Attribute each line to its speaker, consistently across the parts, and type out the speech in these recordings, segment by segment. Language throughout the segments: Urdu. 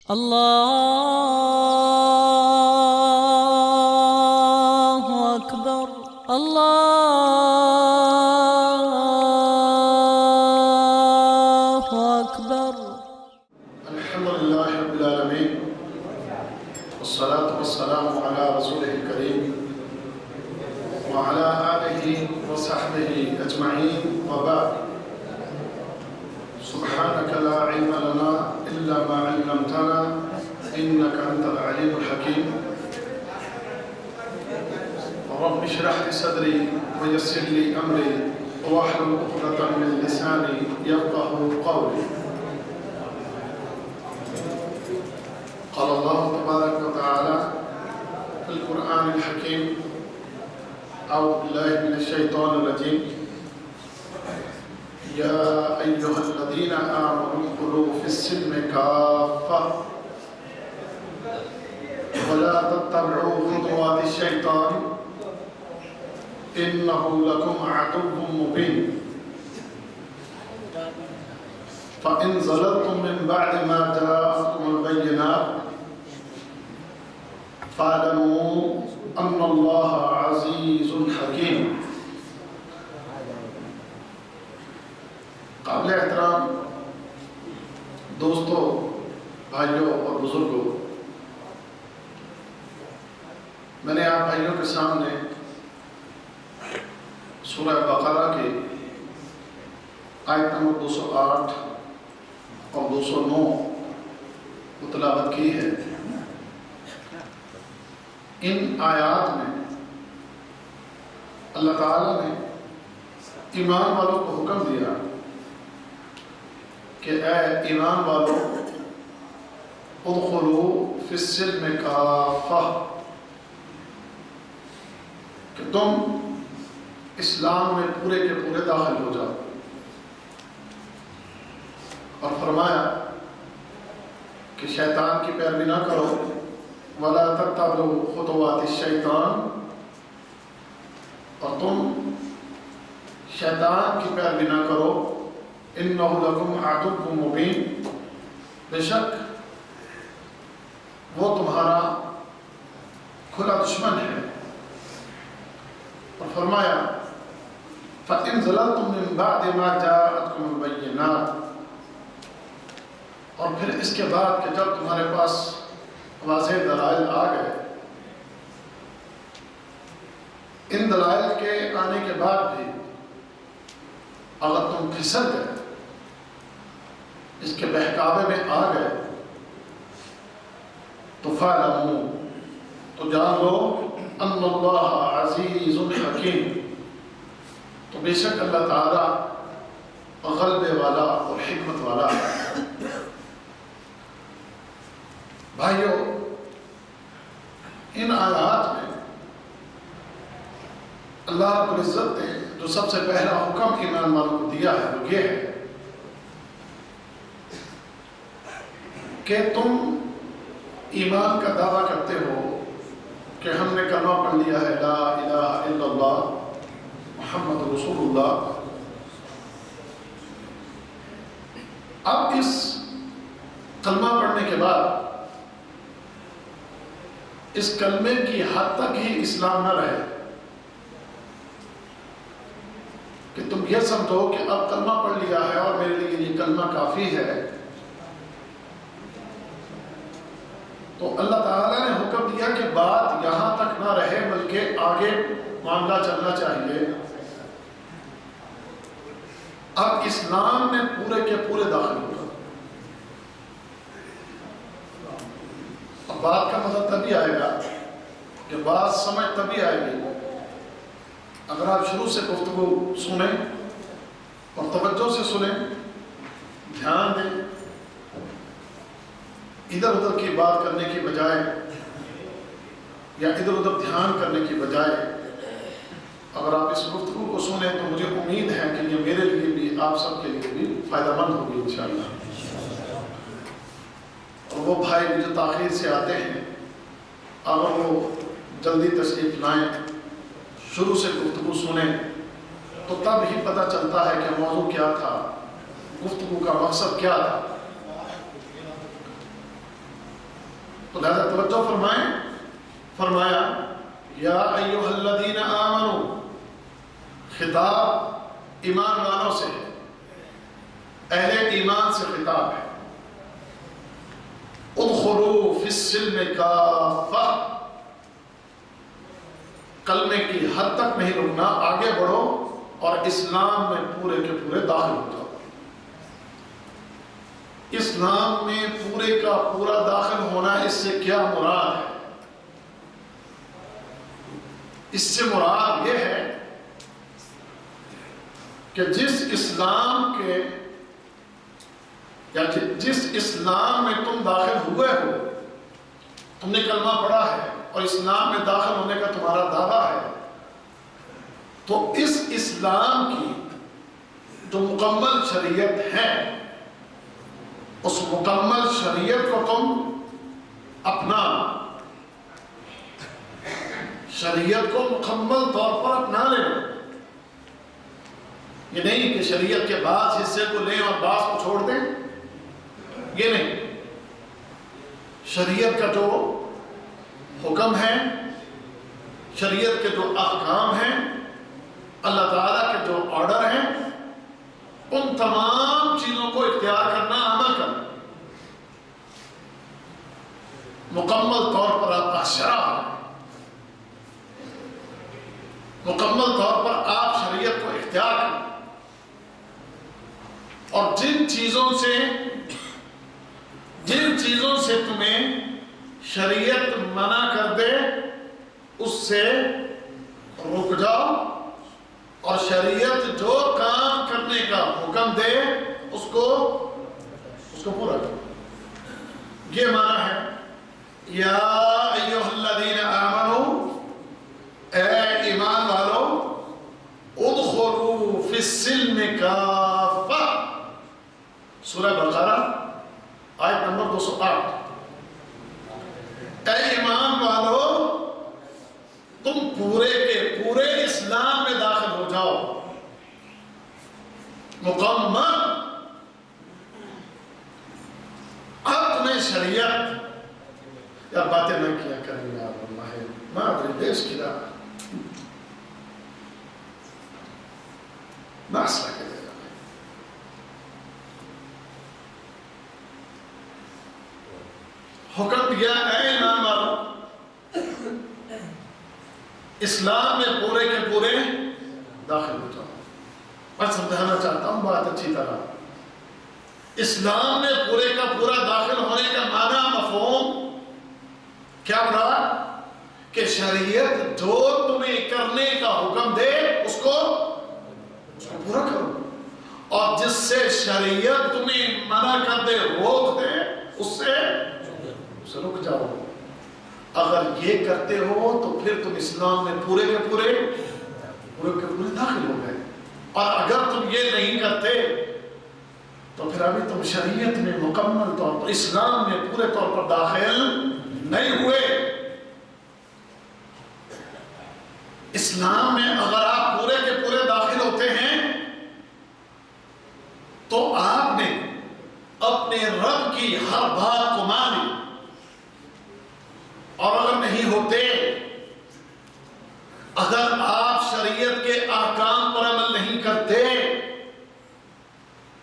Speaker 1: الله أكبر الله أكبر.
Speaker 2: الحمد لله رب العالمين والصلاة والسلام على رسوله الكريم وعلى آله وصحبه أجمعين وبعد. سبحانك لا علم لنا إلا ما علمتنا إنك أنت العليم الحكيم. رب اشرح لي صدري ويسر لي أمري واحلل عقدة من لساني يفقهوا قولي. قال الله تبارك وتعالى في القرآن الحكيم: أعوذ بالله من الشيطان الرجيم. يا أيها الذين آمنوا ادخلوا في السلم كافة ولا تتبعوا خطوات الشيطان إنه لكم عدو مبين. فإن زللتم من بعد ما جاءتكم البينات فاعلموا أن الله عزيز حكيم. قابل احترام دوستوں، بھائیوں اور بزرگوں، میں نے آپ بھائیوں کے سامنے سورہ بقرہ کی آیت نمبر 208 اور 209 کو تلاوت کی ہے۔ ان آیات میں اللہ تعالیٰ نے ایمان والوں کو حکم دیا کہ اے ایمان والوں، ادخلوا فی السلم کافہ، کہ تم اسلام میں پورے کے پورے داخل ہو جاؤ، اور فرمایا کہ شیطان کی پیروی نہ کرو، وَلَا تَتَّبِعُوا خُطُوَاتِ الشَّيْطَانِ، اور تم شیطان کی پیروی نہ کرو، اِنَّهُ لَكُمْ عَدُوٌّ مُبِينٌ، بے شک وہ تمہارا کھلا دشمن ہے۔ اور فرمایا فَإِنْ زَلَلْتُمْ مِنْ بَعْدِ مَا جَاءَتْكُمُ الْبَيِّنَاتُ، اور پھر اس کے بعد کہ جب تمہارے پاس واضح دلائل آ گئے، ان دلائل کے آنے کے بعد بھی اگر تم پھسل گئے، اس کے بہکاوے میں آ گئے، تو فَاعْلَمُوا، تو جان لو، ان اللہ عزیز حکیم، تو بے شک اللہ تعالیٰ غلبے والا اور حکمت والا ہے۔ بھائیو، ان آیات میں اللہ رب العزت نے جو سب سے پہلا حکم ایمان والوں کو دیا ہے وہ یہ ہے کہ تم ایمان کا دعویٰ کرتے ہو کہ ہم نے کلمہ پڑھ لیا ہے لا الہ الا اللہ محمد رسول اللہ۔ اب اس کلمہ پڑھنے کے بعد اس کلمے کی حد تک ہی اسلام نہ رہے کہ تم یہ سمجھو کہ اب کلمہ پڑھ لیا ہے اور میرے لیے یہ کلمہ کافی ہے۔ تو اللہ تعالیٰ نے حکم دیا کہ بات یہاں تک نہ رہے بلکہ آگے معاملہ چلنا چاہیے۔ اب اسلام میں پورے کے پورے داخل ہوگا۔ اب بات کا مزہ تبھی آئے گا کہ بات سمجھ تبھی آئے گی اگر آپ شروع سے گفتگو سنیں اور توجہ سے سنیں، دھیان دیں، ادھر ادھر کی بات کرنے کی بجائے یا ادھر ادھر دھیان کرنے کی بجائے اگر آپ اس گفتگو کو سنیں تو مجھے امید ہے کہ یہ میرے لیے بھی آپ سب کے لیے بھی فائدہ مند ہوگی انشاءاللہ۔ اور وہ بھائی جو تاخیر سے آتے ہیں اگر وہ جلدی تشریف لائیں، شروع سے گفتگو سنیں، تو تب ہی پتہ چلتا ہے کہ موضوع کیا تھا، گفتگو کا مقصد کیا تھا۔ تو لہذا توجہ فرمائیں، فرمایا یا ایھا الذین آمنوا، خطاب ایمان والوں سے ہے، اہل ایمان سے خطاب ہے۔ ادخلوا فی السلم کافہ، کلمے کی حد تک نہیں رکنا، آگے بڑھو اور اسلام میں پورے کے پورے داخل ہو جاؤ۔ اسلام میں پورے کا پورا داخل ہونا، اس سے کیا مراد ہے؟ اس سے مراد یہ ہے کہ جس اسلام کے یا جس اسلام میں تم داخل ہوئے ہو، تم نے کلمہ پڑھا ہے اور اسلام میں داخل ہونے کا تمہارا دعویٰ ہے، تو اس اسلام کی جو مکمل شریعت ہے، اس مکمل شریعت کو تم اپنا، شریعت کو مکمل طور پر اپنا لیں۔ یہ نہیں کہ شریعت کے بعض حصے کو لیں اور بعض کو چھوڑ دیں، یہ نہیں۔ شریعت کا جو حکم ہے، شریعت کے جو احکام ہیں، اللہ تعالیٰ کے جو آرڈر ہیں، ان تمام چیزوں کو اختیار کرنا، عمل کرنا، مکمل طور پر آپ کا شرع ہے، مکمل طور پر آپ شریعت کو اختیار کریں، اور جن چیزوں سے تمہیں شریعت منع کر دے اس سے رک جاؤ، اور شریعت جو کام کرنے کا حکم دے اس کو پورا کرو۔ یہ معنی ہے یا ایھا الذین آمنوا، اے ایمان والو، ادخلوا فی السلم کافہ، سورہ بقرہ آیت نمبر 208۔ اے ایمان والو، تم پورے کے پورے اسلام میں داخل ہو جاؤ، مکمل۔ اب تمہیں شریعت، یا باتیں نہ کیا کریں یار، واللہ ما ادري ليش كده، ناقصة كده۔ حکم دیا اے ایمان والو، اسلام میں پورے کے پورے داخل ہو جاؤ۔ میں سمجھانا چاہتا ہوں بات اچھی طرح، اسلام میں پورے کا پورا داخل ہونے کا معنی، مفہوم کیا مراد؟ کہ شریعت جو تمہیں کرنے کا حکم دے اس کو پورا کرو، اور جس سے شریعت تمہیں منع کر دے، روک دے، اس سے رک جاؤ۔ اگر یہ کرتے ہو تو پھر تم اسلام میں پورے کے پورے داخل ہو گئے، اور اگر تم یہ نہیں کرتے تو پھر ابھی تم شریعت میں مکمل طور پر، اسلام میں پورے طور پر داخل نہیں ہوئے۔ اسلام میں اگر آپ پورے کے پورے داخل ہوتے ہیں تو آپ نے اپنے رب کی ہر بات کو مانی، اور اگر نہیں ہوتے، اگر آپ شریعت کے احکام پر عمل نہیں کرتے،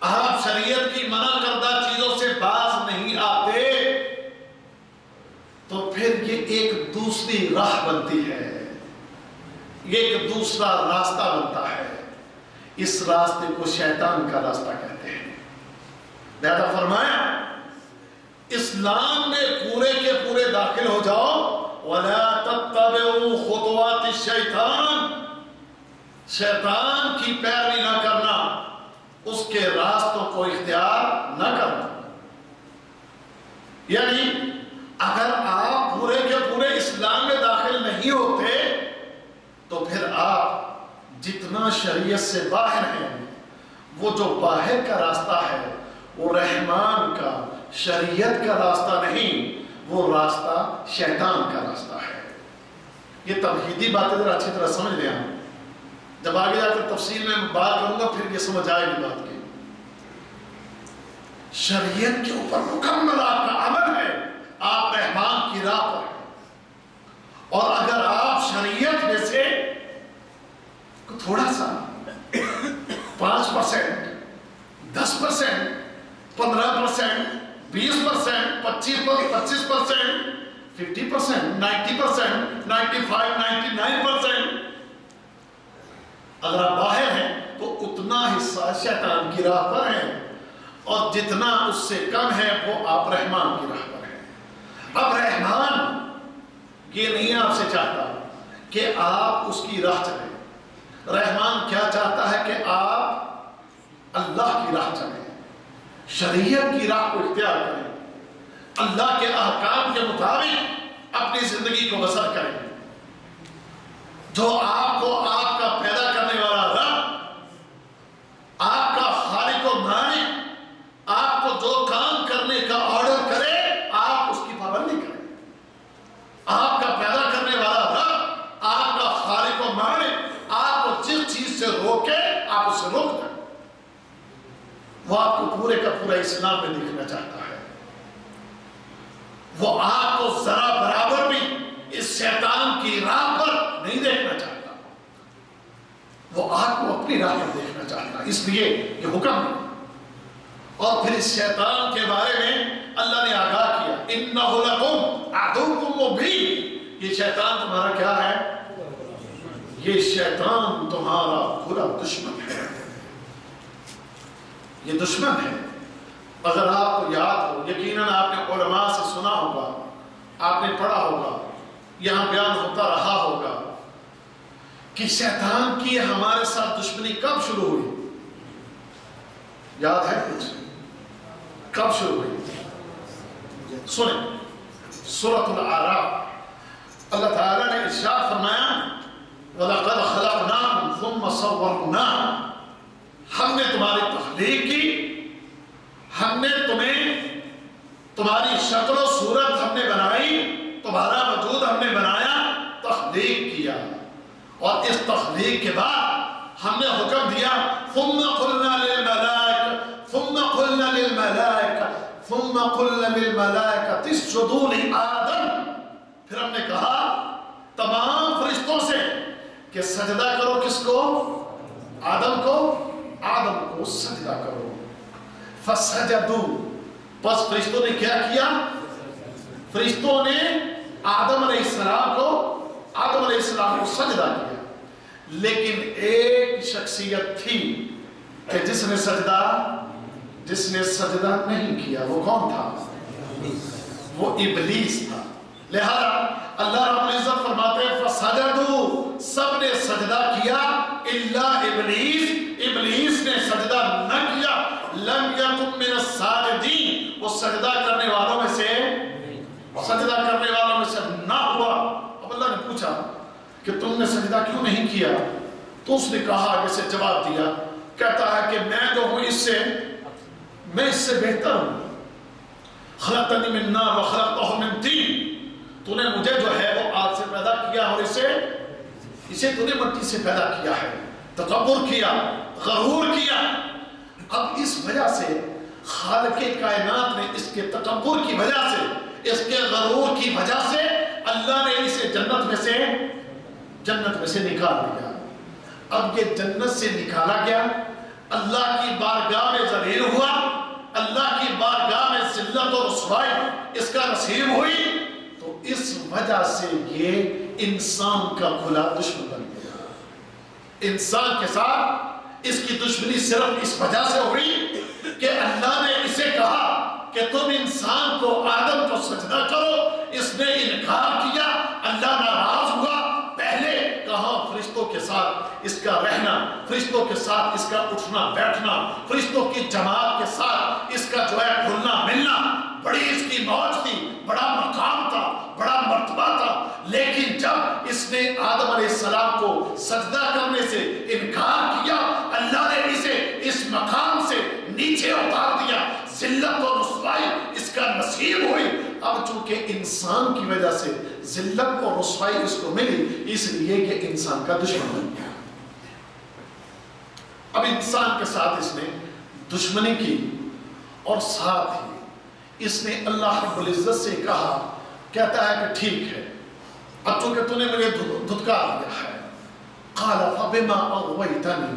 Speaker 2: آپ شریعت کی منع کردہ چیزوں سے باز نہیں آتے، تو پھر یہ ایک دوسری راہ بنتی ہے، یہ ایک دوسرا راستہ بنتا ہے۔ اس راستے کو شیطان کا راستہ کہتے ہیں۔ لہذا فرمایا اسلام میں پورے کے پورے داخل ہو جاؤ، وَلَا تَتَّبِعُوا خُطُوَاتِ الشَّيْطَانِ، شیطان کی پیروی نہ کرنا، اس کے راستوں کو اختیار نہ کرنا۔ یعنی اگر آپ پورے کے پورے اسلام میں داخل نہیں ہوتے تو پھر آپ جتنا شریعت سے باہر ہیں، وہ جو باہر کا راستہ ہے وہ رحمان کا، شریعت کا راستہ نہیں، وہ راستہ شیطان کا راستہ ہے۔ یہ توحیدی باتیں ذرا اچھی طرح سمجھ لیں آپ، جب آگے جا کر تفصیل میں بات کروں گا پھر یہ سمجھ آئے گی بات کی۔ شریعت کے اوپر مکمل آپ کا عمل ہے، آپ رحمان 25%, 50%, 90%, 95, 99%. اگر آپ باہر ہیں تو اتنا حصہ شیطان کی راہ پر ہے، اور جتنا اس سے کم ہے وہ آپ رحمان کی راہ پر ہیں. اب رحمان یہ نہیں آپ سے چاہتا کہ آپ اس کی راہ چلیں. رحمان کیا چاہتا ہے کہ آپ اللہ کی راہ چلیں، شریعت کی راہ کو اختیار کریں، اللہ کے احکام کے مطابق اپنی زندگی کو بسر کریں. جو آپ کو آپ کا پیدا کرنے والا رب، آپ کا خالق و مالک، آپ کو جو کام کرنے کا آرڈر کرے آپ اس کی پابندی کریں. آپ کا پیدا کرنے والا رب، آپ کا خالق و مالک آپ کو جس چیز سے روکے آپ اسے روک دیں. وہ آپ کو پورے کا پورا اسلام میں دیکھنا چاہتا ہے. وہ آپ کو ذرا برابر بھی اس شیطان کی راہ پر نہیں دیکھنا چاہتا. وہ آپ کو اپنی راہ پر دیکھنا چاہتا ہے. اس لیے یہ حکم ہے. اور پھر اس شیطان کے بارے میں اللہ نے آگاہ کیا، اِنَّهُ لَكُمْ عَدُوٌّ مُّبِينٌ. یہ شیطان تمہارا کیا ہے؟ یہ شیطان تمہارا برا دشمن ہے. یہ دشمن ہے. اگر آپ کو یاد ہو، یقیناً آپ نے علماء سے سنا ہوگا، آپ نے پڑھا ہوگا، یہاں بیان ہوتا رہا ہوگا کہ شیطان کی ہمارے ساتھ دشمنی کب شروع ہوئی؟ یاد ہے کچھ؟ کب شروع ہوئی؟ سنیں سورۃ الاعراف اللہ تعالیٰ نے ارشاد فرمایا، وَلَقَدْ خَلَقْنَاكُمْ ثُمَّ صَوَّرْنَاكُمْ. ہم نے تمہاری تخلیق کی، ہم نے تمہیں، تمہاری شکل و صورت ہم نے بنائی، تمہارا وجود ہم نے بنایا، تخلیق کیا. اور اس تخلیق کے بعد ہم نے حکم دیا، ثُمَّ قُلْنَا لِلْمَلَائِكَةِ ثُمَّ قُلْنَا لِلْمَلَائِكَةِ ثُمَّ قُلْنَا لِلْمَلَائِكَةِ اسْجُدُوا لِآدَمَ. پھر ہم نے کہا تمام فرشتوں سے کہ سجدہ کرو کس کو؟ آدم کو. آدم کو سجدہ کرو. فَسَجَدُوا. بس فرشتوں نے کیا کیا؟ فرشتوں نے آدم علیہ السلام کو سجدہ کیا. لیکن ایک شخصیت تھی کہ جس نے سجدہ نہیں کیا. وہ کون تھا؟ وہ ابلیس تھا. لہذا اللہ رب العزت فرماتے ہیں فَسَجَدُوا. سب نے سجدہ کیا الا ابلیس. ابلیس نے سجدہ نہ کیا. لم یکن من الساجدین. وہ سجدہ کرنے والوں میں سے نہ ہوا. اب اللہ نے پوچھا کہ تم نے سجدہ کیوں نہیں کیا؟ تو اس نے کہا، جیسے جواب دیا، کہتا ہے کہ میں جو ہوں میں اس سے بہتر ہوں. خلقتنی من نار وخلقتہ من طین. تو نے مجھے جو ہے وہ آگ سے پیدا کیا اور اسے تو نے مٹی سے پیدا کیا ہے. تکبر کیا، غرور کیا. اب اس وجہ سے خالق کائنات نے اس کے تکبر کی وجہ سے، اس کے غرور کی وجہ سے اللہ نے اسے جنت میں سے نکال دیا. اب یہ جنت سے نکالا گیا، اللہ کی بارگاہ میں ذلیل ہوا، اللہ کی بارگاہ میں ذلت و رسوائی اس کا نصیب ہوئی. تو اس وجہ سے یہ انسان کا کھلا دشمن بن گیا. انسان کے ساتھ اس کی دشمنی صرف اس وجہ سے ہوئی کہ اللہ نے اسے کہا کہ تم انسان کو، آدم کو سجدہ کرو. اس نے انکار کیا، اللہ ناراض ہوا. پہلے کہاں فرشتوں کے ساتھ اس کا رہنا، فرشتوں کے ساتھ اس کا اٹھنا بیٹھنا، فرشتوں کی جماعت کے ساتھ اس کا جو ہے گھلنا ملنا، بڑی اس کی موج تھی، بڑا مقام تھا، بڑا مرتبہ تھا. لیکن جب اس نے آدم علیہ السلام کو سجدہ کرنے سے انکار کیا، اللہ نے اسے اس مقام سے نیچے اتار دیا. ذلت اور رسوائی اس کا نصیب ہوئی. اب چونکہ انسان کی وجہ سے ذلت اور رسوائی اس کو ملی، اس لیے کہ انسان کا دشمن بن گیا. اب انسان کے ساتھ اس نے دشمنی کی، اور ساتھ ہی اس نے اللہ رب العزت سے کہا، کہتا ہے کہ ٹھیک ہے، اب چونکہ تو نے مجھے دھتکار دیا ہے. قال فبما اغویتنی.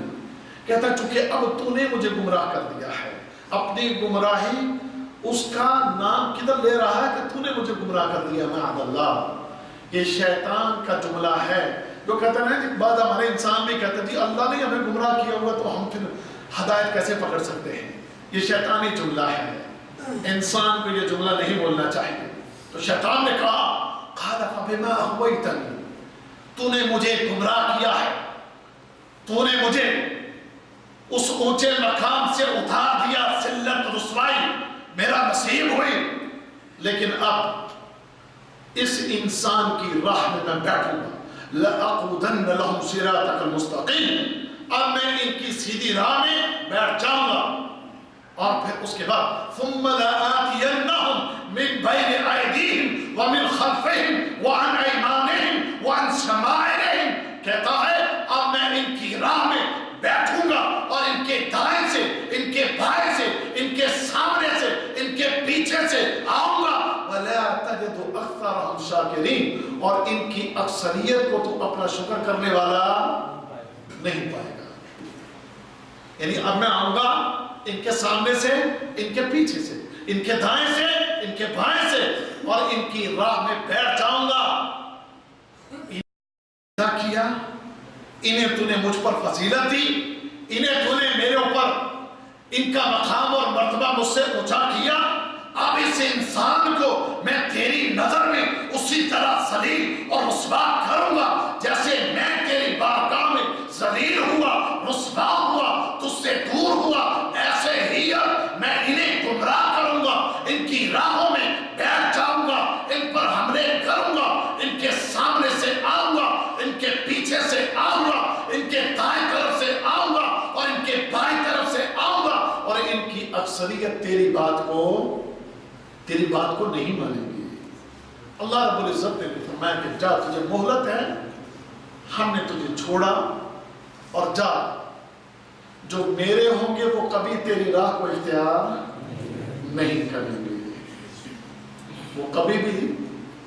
Speaker 2: کہتا ہے چونکہ اب تو نے مجھے گمراہ کر دیا ہے. اپنی گمراہی اس کا نام کدھر لے رہا ہے کہ تو نے مجھے گمراہ کر دیا معاذ اللہ. یہ شیطان کا جملہ ہے جو کہتے ہیں کہ بعد ہمارے انسان بھی کہتے ہیں جی اللہ نے ہمیں گمراہ کیا ہوا تو ہم پھر ہدایت کیسے پکڑ سکتے ہیں. یہ شیطانی جملہ ہے, انسان کو یہ جملہ نہیں بولنا چاہیے. تو شیطان نے کہا قال فبما اغويتني, تو نے مجھے گمراہ کیا ہے, تو نے مجھے اس اونچے مقام سے اتار دیا, ذلت رسوائی میرا نصیب ہوئی, لیکن اب اس انسان کی راہ میں بیٹھوں گا. لأقودن لهم صراطك المستقيم, اب میں ان کی سیدھی راہ میں بیٹھ جاؤں گا. اور پھر اس کے بعد ثم لآتینہم من بین ایدیہم ومن خلفہم وعن ایمانہم وعن شمائلہم, کہتا ہے اب میں ان کی راہ میں بیٹھوں گا اور ان کے دائیں سے, ان کے بائیں سے, ان کے سامنے سے, ان کے پیچھے سے آؤں گا. وَلَا تَجِدُ أَكْثَرَهُمْ شَاكِرِينَ, اور ان کی اکثریت کو تو اپنا شکر کرنے والا نہیں پائے گا. یعنی اب میں آؤں گا ان کے سامنے سے, ان کے پیچھے سے, ان کے دائیں سے, ان کے بائیں سے, اور ان کی راہ میں بیٹھ جاؤں گا. کیا کیا, انہیں تو نے مجھ پر فضیلت دی, انہیں تو نے میرے اوپر ان کا مقام اور مرتبہ مجھ سے اونچا کیا. اب اس انسان کو میں تیری نظر میں اسی طرح ذلیل اور رسوا کروں گا جیسے میں تیری بارگاہ میں ذلیل ہوا, رسوا ہوا, تجھ سے دور ہوا. ایسے ہی اب میں انہیں گمراہ کروں گا, ان کی راہوں میں بیٹھ جاؤں گا, ان پر حملے کروں گا, ان کے سامنے سے آؤں گا, ان کے پیچھے سے آؤں گا, ان کے دائیں طرف سے آؤں گا اور ان کے بائیں طرف سے آؤں گا. اور ان کی اکثریت تیری بات کو نہیں مانیں گی. اللہ رب العزت نے فرمایا کہ جا تجھے مہلت ہے, ہم نے تجھے چھوڑا, اور جا جو میرے ہوں گے وہ کبھی تیری راہ کو اختیار نہیں کریں گے, وہ کبھی بھی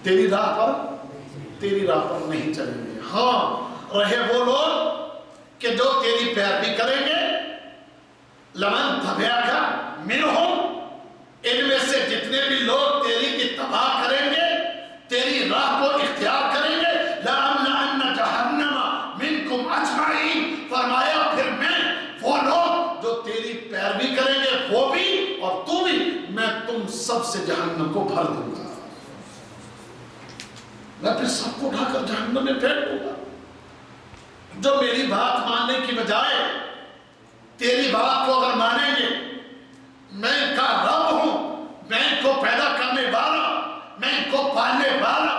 Speaker 2: تیری راہ پر نہیں چلیں گے. ہاں رہے وہ لوگ کہ جو تیری پیروی کریں گے, لمن تبعک منہم, ان میں سے جتنے بھی لوگ تیری اتباع کریں گے, تیری راہ کو اختیار کریں گے, لَأَمْلَأَنَّ جَهَنَّمَ مِنْكُمْ أَجْمَعِينَ, فرمایا پھر میں وہ لوگ جو تیری پیروی کریں گے وہ بھی اور تو بھی, میں تم سب سے جہنم کو بھر دوں گا. میں پھر سب کو اٹھا کر جہنم میں پھینک دوں گا. جو میری بات ماننے کی بجائے تیری بات کو اگر مانیں گے, میں ان کا رب ہوں, میں ان کو پیدا کرنے والا, میں ان کو پالنے والا,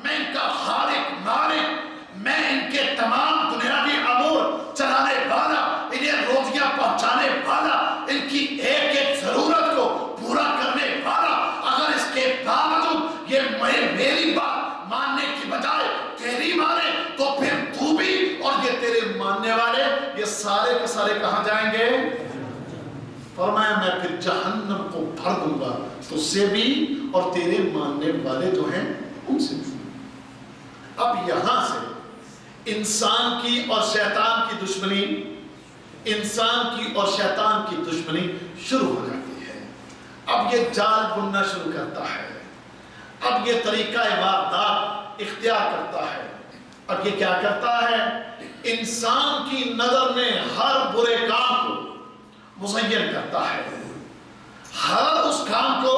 Speaker 2: میں ان کا خالق مالک, میں ان کے تمام دنیاوی امور چلانے والا, انہیں روزیاں پہنچانے والا, ان کی ایک ایک ضرورت کو پورا کرنے والا. اگر اس کے باوجود یہ میری بات ماننے کی بجائے تیری مانے تو پھر تو بھی اور یہ تیرے ماننے والے یہ سارے کے سارے کہاں جائیں گے. فرمایا میں پھر جہنم کو بھر دوں گا, تو سے بھی اور تیرے ماننے والے جو ہیں ان سے بھی. اب یہاں سے انسان کی اور شیطان کی دشمنی, انسان کی اور شیطان کی دشمنی شروع ہو جاتی ہے. اب یہ جال بننا شروع کرتا ہے, اب یہ طریقہ واردات اختیار کرتا ہے. اب یہ کیا کرتا ہے, انسان کی نظر میں ہر برے کام کو مزین کرتا ہے, ہر اس کام کو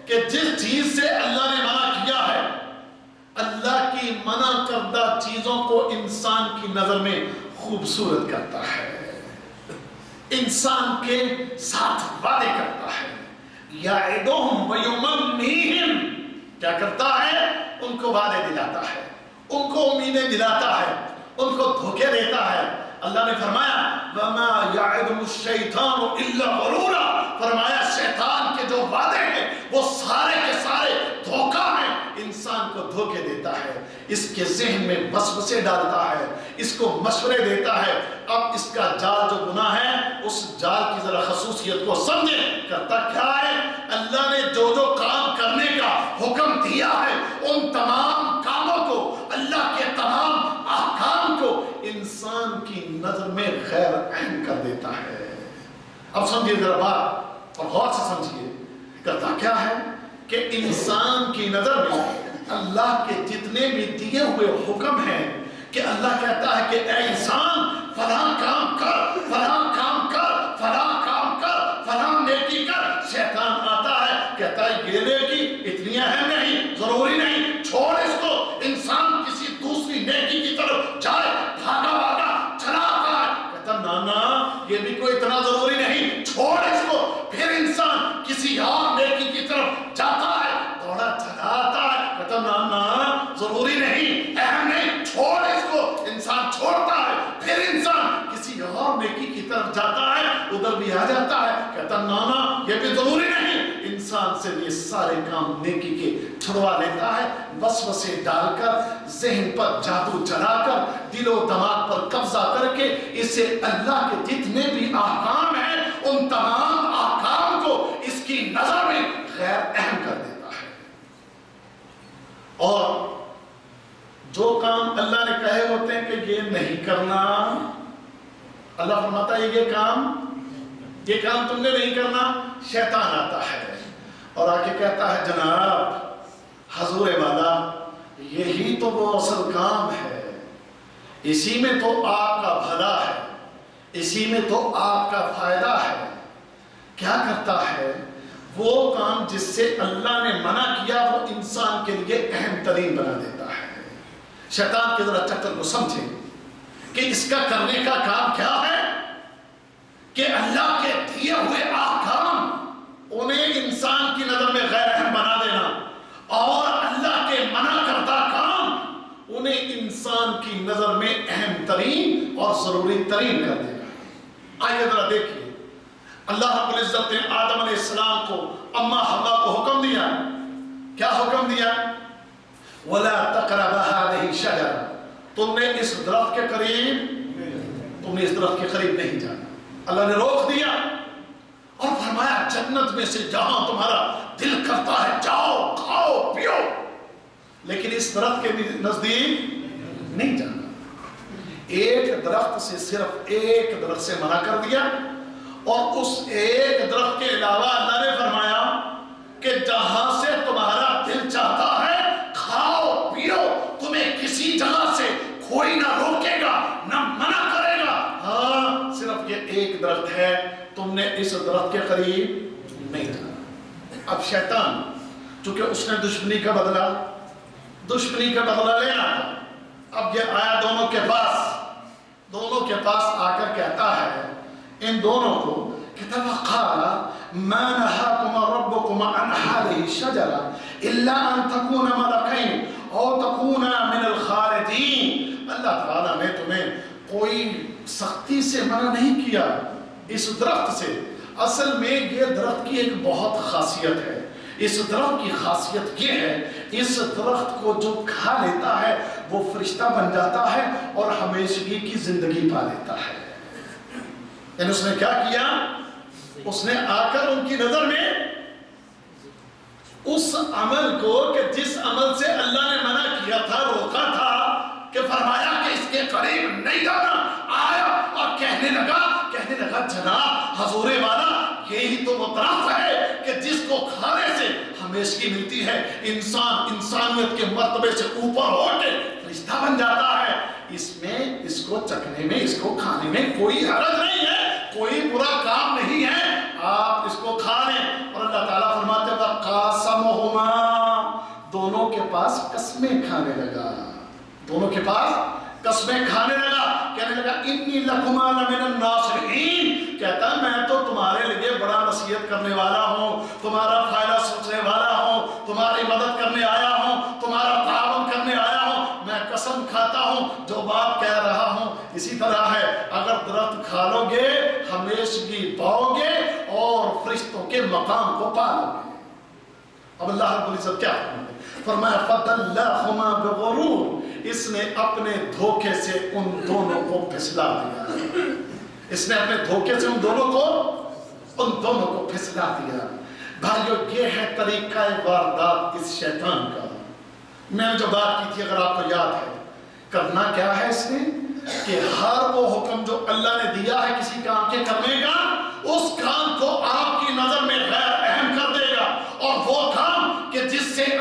Speaker 2: کہ جس چیز سے اللہ نے منع کیا ہے, اللہ کی منع کردہ چیزوں کو انسان کی نظر میں خوبصورت کرتا ہے, انسان کے ساتھ وعدے کرتا ہے. یعدہم ویمنیہم, کیا کرتا ہے, ان کو وعدے دلاتا ہے, ان کو امیدیں دلاتا ہے, ان کو دھوکے دیتا ہے. اللہ نے فرمایا وَمَا يَعِدُمُ الشَّيْطَانُ إِلَّا غَرُورًا, فرمایا شیطان کے جو وعدے ہیں وہ سارے کے سارے دھوکہ ہیں, انسان کو دھوکے دیتا ہے, اس کے ذہن میں وسوسے ڈالتا ہے, اس کو مشورے دیتا ہے. اب اس کا جال جو گناہ ہے, اس جال کی ذرا خصوصیت کو سمجھیں. کرتا کیا ہے, اللہ نے جو جو کام کرنے کا حکم دیا ہے ان تمام کاموں کو, اللہ کے تمام احکام کو انسان کی نظر میں غیر اہم کر دیتا ہے. اب سمجھیے ذرا بات اور غور سے سمجھیے. کرتا کیا ہے کہ انسان کی نظر میں اللہ کے جتنے بھی دیے ہوئے حکم ہیں کہ اللہ کہتا ہے کہ اے انسان فلاں کام کر، فلاں کام کر، فلاں کام کر، فلاں نیکی کر، شیطان آتا ہے کہتا ہے یہ نیکی اتنی اہم نہیں، ضروری نہیں، چھوڑ اس کو۔ انسان کسی دوسری نیکی کی طرف جائے، بھاگا بھاگا چلا آتا ہے، کہتا نا یہ بھی کوئی اتنا ضروری نہیں، چھوڑ اس کو۔ پھر انسان کسی اور نیکی کی طرف جاتا ہے، دوڑا چلا آتا ہے، کہتا نا ضروری نہیں، اہم نہیں، چھوڑ اس کو۔ انسان چھوڑتا ہے، پھر انسان کسی اور نیکی کی طرف جاتا ہے، ادھر بھی آ جاتا ہے، کہتا نا یہ بھی ضروری نہیں۔ انسان سے یہ سارے کام نیکی کے چھڑوا لیتا ہے، وسوسے ڈال کر، ذہن پر جادو چلا کر، دل و دماغ پر قبضہ کر کے اسے اللہ کے جتنے بھی احکام ہیں ان تمام احکام کو اس کی نظر میں غیر اہم کر دیتا ہے۔ اور جو کام اللہ نے کہے ہوتے ہیں کہ یہ نہیں کرنا، اللہ فرماتا ہے یہ کام تم نے نہیں کرنا، شیطان آتا ہے اور آ کے کہتا ہے جناب حضور والا یہی تو وہ اصل کام ہے، اسی میں تو آپ کا بھلا ہے، اسی میں تو آپ کا فائدہ ہے۔ کیا کرتا ہے؟ وہ کام جس سے اللہ نے منع کیا وہ انسان کے لیے اہم ترین بنا دیتا ہے۔ شیطان کے ذرا چکر کو سمجھیں کہ اس کا کرنے کا کام کیا ہے کہ اللہ کے دیے ہوئے احکام انہیں انسان کی نظر میں غیر اہم بنا دینا، اور اللہ کے منع کردہ کام انہیں انسان کی نظر میں اہم ترین اور ضروری ترین کر دینا۔ آئیے ذرا دیکھیے، اللہ رب العزت نے آدم علیہ السلام کو اما حوا کو حکم دیا، کیا حکم دیا؟ وَلَا تَقْرَبَ هَٰذِهِ الشَّجَرَةَ، تم نے اس درخت کے قریب نہیں جانا۔ اللہ نے روک دیا اور فرمایا جنت میں سے جہاں تمہارا دل کرتا ہے جاؤ، کھاؤ، پیو، لیکن اس درخت کے نزدیک نہیں جانا۔ ایک درخت سے، صرف ایک درخت سے منع کر دیا، اور اس ایک درخت کے علاوہ اللہ نے فرمایا کہ جہاں سے تمہارا دل چاہتا ہے کھاؤ پیو، تمہیں کسی جگہ سے کوئی نہ روکے گا نہ منع کرے گا۔ ہاں صرف یہ ایک درخت ہے، تم نے اس درخت کے قریب نہیں جانا۔ اب شیطان چونکہ اس نے دشمنی کا بدلہ لینا تھا، اب یہ آیا دونوں کے پاس آ کر کہتا ہے ان دونوں کو کہ وَقَالَ مَا نَهَاكُمَا رَبُّكُمَا عَنْ هَٰذِهِ الشَّجَرَةِ إِلَّا أَن تَكُونَ مَلَكَيْنِ أَوْ تَكُونَا مِنَ الْخَالِدِينَ۔ اللہ تعالیٰ نے تمہیں کوئی سختی سے منع نہیں کیا اس درخت سے۔ اصل میں یہ درخت کی ایک بہت خاصیت ہے، اس درخت کی خاصیت یہ ہے اس درخت کو جو کھا لیتا ہے وہ فرشتہ بن جاتا ہے اور ہمیشگی کی زندگی پا لیتا ہے۔ یعنی اس نے کیا کیا؟ اس نے آ کر ان کی نظر میں اس عمل کو کہ جس عمل سے اللہ نے منع کیا تھا، روکا تھا، کہ فرمایا کہ اس کے قریب نہیں جانا، آیا اور کہنے لگا جناب حضور والا یہی تو وہ درخت ہے کہ جس کو کھانے سے ہمیشگی ملتی ہے، انسان انسانیت کے مرتبے سے اوپر ہو کے فرشتہ بن جاتا ہے۔ اس میں اس کو چکھنے میں، اس کو کھانے میں کوئی حرج نہیں ہے، کوئی برا کام نہیں ہے، آپ اس کو کھا لیں۔ اور اللہ تعالیٰ فرماتے ہیں وَقَاسَمَهُمَا، دونوں کے پاس قسمیں کھانے لگا، کہنے لگا اِنِّي لَكُمَا لَمِنَ النَّاصِحِينَ، کہتا میں تو تمہارے لیے بڑا نصیحت کرنے والا ہوں، تمہارا فائدہ سوچنے والا ہوں، تمہاری مدد کرنے آیا ہوں، تمہارا تعاون کرنے آیا ہوں۔ میں قسم کھاتا ہوں جو بات کہہ رہا ہوں اسی طرح ہے، اگر درخت کھا لو گے ہمیشگی پاؤ گے اور فرشتوں کے مقام کو پالو گے۔ اب اللہ رب العزت کیا فرمایا فَدَلَّاهُمَا بِغُرُورٍ، اس نے اپنے دھوکے سے ان دونوں کو پھسلا دیا، اس نے اپنے دھوکے سے ان دونوں کو پھسلا دیا۔ بھائیو یہ ہے طریقہ واردات اس شیطان کا۔ میں نے جو بات کی تھی اگر آپ کو یاد ہے، کرنا کیا ہے اس نے کہ ہر وہ حکم جو اللہ نے دیا ہے کسی کام کے کرنے کا، اس کام کو آپ کی نظر میں غیر اہم کر دے گا،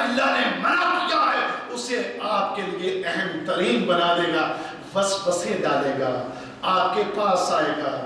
Speaker 2: اللہ نے منع کیا ہے اسے آپ کے لیے اہم ترین بنا دے گا، وسوسے ڈالے گا، آپ کے پاس آئے گا،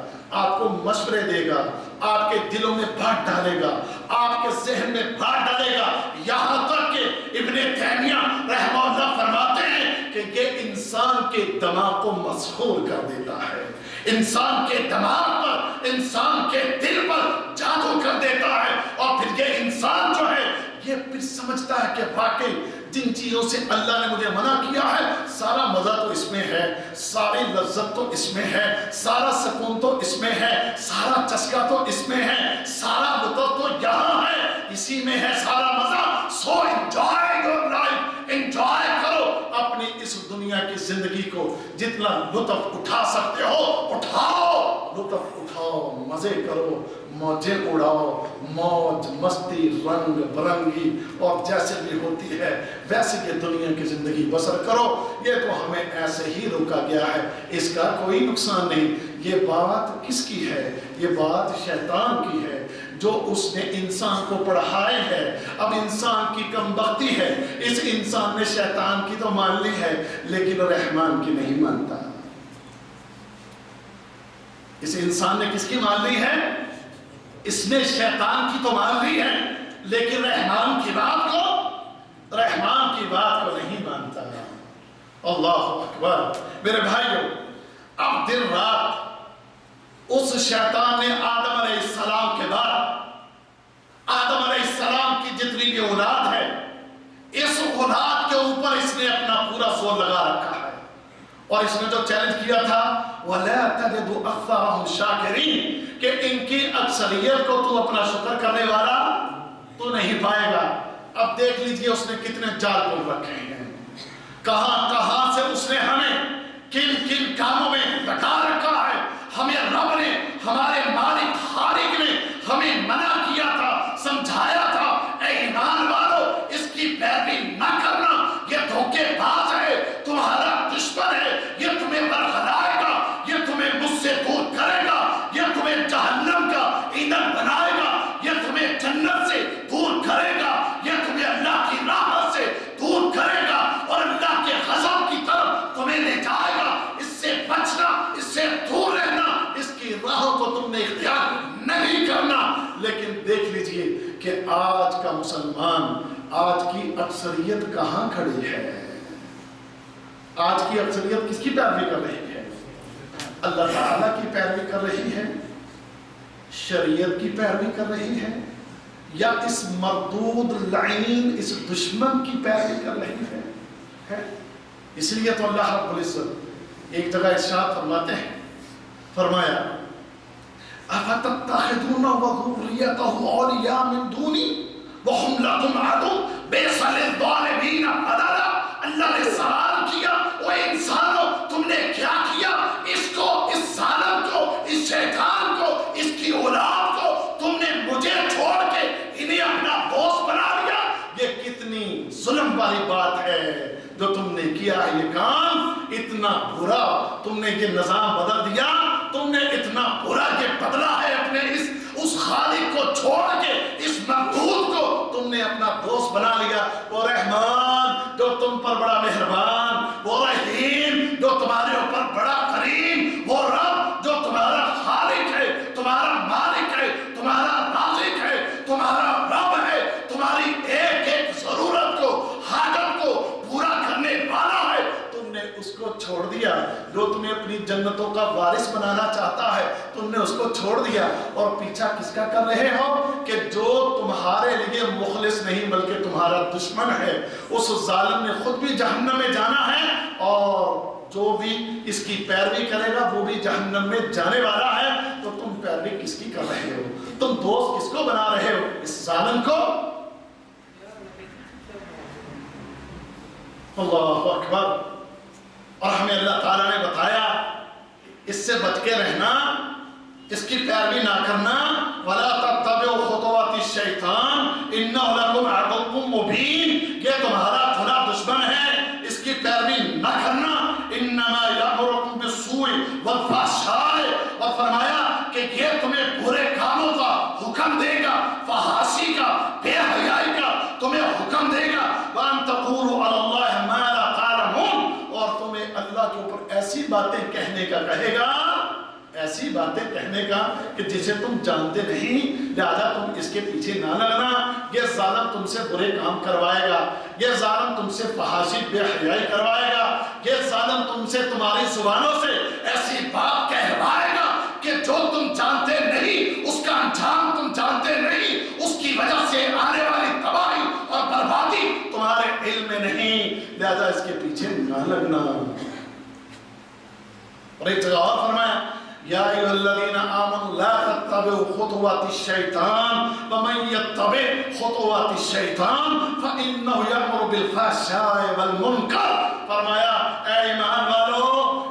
Speaker 2: آپ کو مشورے دے گا، آپ کے دلوں میں بات ڈالے گا، آپ کے ذہن میں بات ڈالے گا، یہاں تک کہ ابن تیمیہ رحمہ اللہ فرماتے ہیں کہ یہ انسان کے دماغ کو مسحور کر دیتا ہے، انسان کے دماغ پر، انسان کے دل پر جادو کر دیتا ہے، اور پھر یہ انسان جو ہے یہ پھر سمجھتا ہے کہ واقعی جن چیزوں سے اللہ نے مجھے منع کیا ہے سارا مزہ تو اس میں ہے، ساری لذت تو اس میں ہے، سارا سکون تو اس میں ہے، سارا چسکا تو اس میں ہے، سارا لطف تو یہاں ہے، اسی میں ہے سارا مزہ۔ So enjoy your life, enjoy کرو اپنی اس دنیا کی زندگی کو، جتنا لطف اٹھا سکتے ہو اٹھاؤ، لطف اٹھاؤ، مزے کرو، موجیں اڑاؤ، موج مستی رنگ برنگی اور جیسے بھی ہوتی ہے ویسے یہ دنیا کی زندگی بسر کرو۔ یہ تو ہمیں ایسے ہی روکا گیا ہے، اس کا کوئی نقصان نہیں۔ یہ بات کس کی ہے؟ یہ بات شیطان کی ہے، جو اس نے انسان کو پڑھائے ہے۔ اب انسان کی کم بختی ہے، اس انسان نے شیطان کی تو مان لی ہے لیکن رحمان کی نہیں مانتا۔ اس انسان نے کس کی مان لی ہے؟ اس نے شیطان کی تو مان لی ہے لیکن رحمان کی بات کو نہیں مانتا۔ اللہ اکبر۔ میرے بھائیوں، اب دن رات اس شیطان نے آدم علیہ السلام کے بعد آدم علیہ السلام کی جتنی بھی اولاد ہے، اس اولاد کے اوپر اس نے اپنا پورا زور لگا رکھا ہے، اور اس نے جو چیلنج کیا تھا وَلَا تَجِدُ أَكْثَرَهُمْ شَاكِرِينَ، کہ ان کی اکثریت کو تو اپنا شکر کرنے والا تو نہیں پائے گا۔ اب دیکھ لیجئے اس نے کتنے جال پول رکھے ہیں، کہاں سے اس نے ہمیں کن کن کاموں میں لگا رکھا ہے۔ ہمیں رب نے، ہمارے مالک خالق نے ہمیں منع کیا تھا، سمجھایا تھا، اے ایمان والو اس کی پیروی نہ کرنا، یہ دھوکے باز ہے، تمہارا دشمن ہے، یہ تمہیں برگلائے گا، یہ تمہیں مجھ سے دور کرے گا، یہ تمہیں جہنم کا ایندھن بنائے گا، یہ تمہیں جنت سے دور کرے گا، یہ تمہیں اللہ کی رحمت سے دور کرے گا اور اللہ کے غضب کی طرف تمہیں لے جائے گا۔ اس سے بچنا، اس سے دور رہنا، اس کی راہوں کو تم نے اختیار نہیں کرنا۔ لیکن دیکھ لیجئے کہ آج کا مسلمان، آج کی اکثریت کہاں کھڑی ہے؟ آج کی اکثریت کس کی پیروی کر رہی ہے؟ اللہ تعالیٰ کی پیروی کر رہی ہے، شریعت کی پیروی کر رہی ہے، یا اس مردود لعین اس دشمن کی پیروی کر رہی ہے؟ اس لیے تو اللہ رب العزت ایک جگہ ارشاد فرماتے ہیں، فرمایا أَفَتَتَّخِذُونَهُ وَذُرِّيَّتَهُ أَوْلِيَاءَ مِن دُونِي وَهُمْ لَكُمْ عَدُوٌّ بِئْسَ لِلظَّالِمِينَ بَدَلًا۔ اللہ نے سوال کیا، وہ انسانوں تم نے کیا کیا؟ اس کو، اس ظالم کو، اس شیطان کو، اس کی اولاد کو تم نے مجھے چھوڑ کے انہیں اپنا دوست بنا لیا۔ یہ کتنی ظلم والی بات ہے جو تم نے کیا ہے، یہ کام اتنا برا، تم نے یہ نظام بدل دیا، تم نے اتنا برا یہ بدلا ہے اپنے اس خالق کو چھوڑ کے، اس معبود کو تم نے اپنا دوست بنا لیا۔ وہ رحمان جو تم پر بڑا مہربان، وہ رحیم جو تمہارے اوپر بڑا کریم، وہ رب جو تمہارا خالق ہے، تمہارا مالک ہے، تمہارا رازق ہے، تمہارا رب ہے، تمہاری ایک ایک ضرورت کو، حاجت کو پورا کرنے والا ہے، تم نے اس کو چھوڑ دیا۔ جو تمہیں اپنی جنتوں کا وارث بنانا چاہتا ہے تم نے اس کو چھوڑ دیا، اور پیچھا کس کا کر رہے ہو؟ کہ جو تمہارے لیے مخلص نہیں بلکہ تمہارا دشمن ہے، اس ظالم نے خود بھی جہنم میں جانا ہے، اور جو بھی اس کی پیروی کرے گا وہ بھی جہنم میں جانے والا ہے۔ تو تم پیروی کس کی کر رہے ہو؟ تم دوست کس کو بنا رہے ہو؟ اس ظالم کو؟ اللہ اکبر۔ اور ہمیں اللہ تعالیٰ نے بتایا اس سے بچ کے رہنا، اس کی پیروی نہ کرنا۔ وَلَا تَتَّبِعُوا خُطُوَاتِ الشَّيْطَانِ إِنَّهُ لَكُمْ عَدُوٌّ مُّبِينٌ، یہ تمہارا کھلا دشمن ہے، اس کی پیروی نہ کرنا۔ إِنَّمَا يَأْمُرُكُم بِالسُّوءِ وَالْفَحْشَاءِ، اور فرمایا کہ یہ تمہیں برے کاموں کا حکم دے گا، فحاشی کا، بے حیائی کا تمہیں حکم دے گا، باتیں کہنے کا کہے گا، ایسی باتیں کہنے کا کہ جسے تم جانتے نہیں، لہذا تم اس کے پیچھے نہ لگنا، یہ ظالم تم سے برے کام کروائے گا، یہ ظالم تم سے فحاشی بے حیائی کروائے گا، یہ ظالم تم سے تمہاری زبانوں سے ایسی بات کہوائے گا کہ جو تم جانتے نہیں، اس کا انجام تم جانتے نہیں، اس کی وجہ سے آنے والی تباہی اور بربادی تمہارے علم میں نہیں، لہذا اس کے پیچھے نہ لگنا۔ اور ایک جگہ اور فرمایا یا ایھا الذین آمنوا لا تتبعوا خطوات الشیطان ومن یتبع خطوات الشیطان فإنہ یأمر بالفحشاء والمنکر۔ فرمایا اے ایمان والو،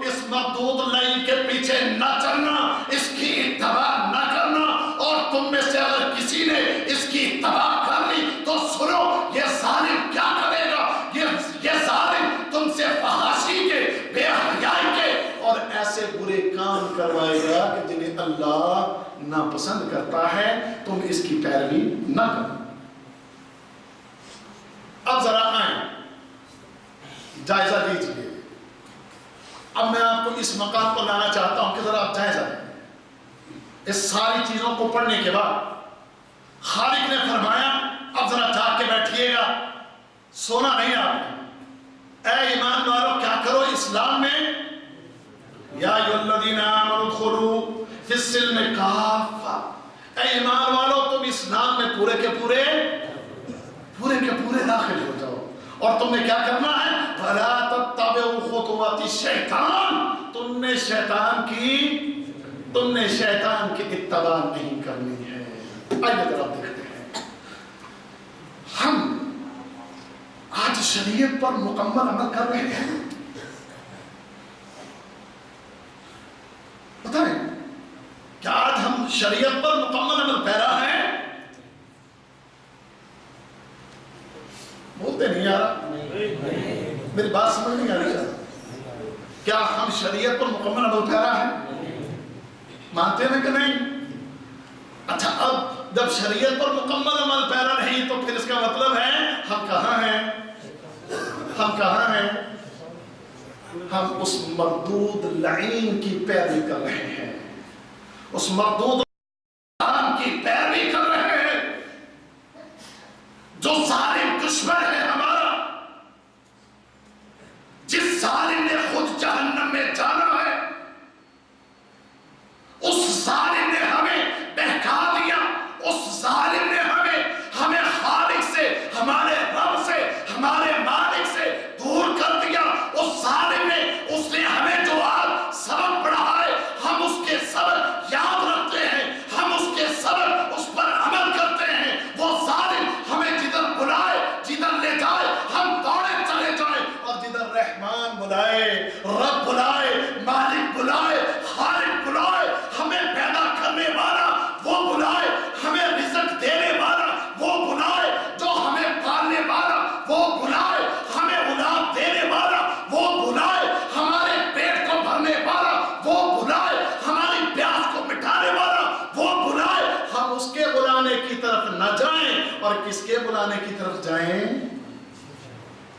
Speaker 2: اس مردود لائن کے پیچھے نہ چلنا، اس کی اتباع نہ کرنا، اور تم میں سے اگر کسی نے اس کی اتباع کر لی تو سنو یہ ظالم کیا کرے گا، یہ ظالم تم سے فحاشی کے، بے حیائی کے اور ایسے برے کام کروائے گا کہ جنہیں اللہ ناپسند کرتا ہے، تم اس کی پیروی نہ کرو۔ اب ذرا آئیں، جائزہ لیجئے۔ اب میں آپ کو اس مقام پر لانا چاہتا ہوں کہ ذرا آپ جائزہ لیں۔ اس ساری چیزوں کو پڑھنے کے بعد خالق نے فرمایا اب ذرا جاگ کے بیٹھیے گا، سونا نہیں آپ نے۔ اے ایمان والو کیا کرو اسلام میں، یا ایھا الذین آمنوا ادخلوا فی السلم کافہ، اے ایمان والو تم اسلام میں پورے کے پورے داخل ہو جاؤ، اور تم نے کیا کرنا ہے، وَلَا تَتَّبِعُوا خُطُوَاتِ الشَّیْطَان، تم نے شیطان کی اتباع نہیں کرنی ہے۔ آئیے ذرا دیکھتے ہیں، ہم آج شریعت پر مکمل عمل کر رہے ہیں، بتائیں کیا آج ہم شریعت پر مکمل عمل پیرا ہیں؟ بولتے نہیں یار، میری بات سمجھ نہیں آ رہی، کیا ہم شریعت پر مکمل عمل پیرا ہیں؟ مانتے ہیں کہ نہیں؟ اچھا، اب جب شریعت پر مکمل عمل پیرا نہیں تو پھر اس کا مطلب ہے ہم کہاں ہیں؟ ہم اس مردود لعین کی پیروی کر رہے ہیں، اس مردود کی پیروی کر رہے ہیں جو ظالم دشمن ہے ہمارا، جس ظالم نے خود جہنم میں جانا ہے، اس ظالم نے ہمیں بہکا دیا، اس ظالم نے ہمیں خالق سے، ہمارے رب سے، ہمارے مالک سے دور کر دیا، اس ظالم نے ہمیں جو آج سبق پڑھا ہے ہم اس کے سبق یاد رکھتے ہیں، ہم اس کے سبق اس پر عمل کرتے ہیں، وہ ظالم ہمیں جدھر بلائے، جدھر لے جائے ہم دوڑے چلے جائیں، اور جدھر رحمان بلائے، رب بلائے، مالک بلائے، خالق بلائے، ہمیں پیدا کرنے والا وہ بلائے، ہمیں رزق دینے والا وہ بلائے، جو ہمیں پالنے والا وہ بلائے، ہمیں اولاد دینے والا وہ بلائے، ہمارے پیٹ کو بھرنے والا وہ بلائے، ہماری پیاس کو مٹانے والا وہ بلائے، ہم اس کے بلانے کی طرف نہ جائیں اور کس کے بلانے کی طرف جائیں،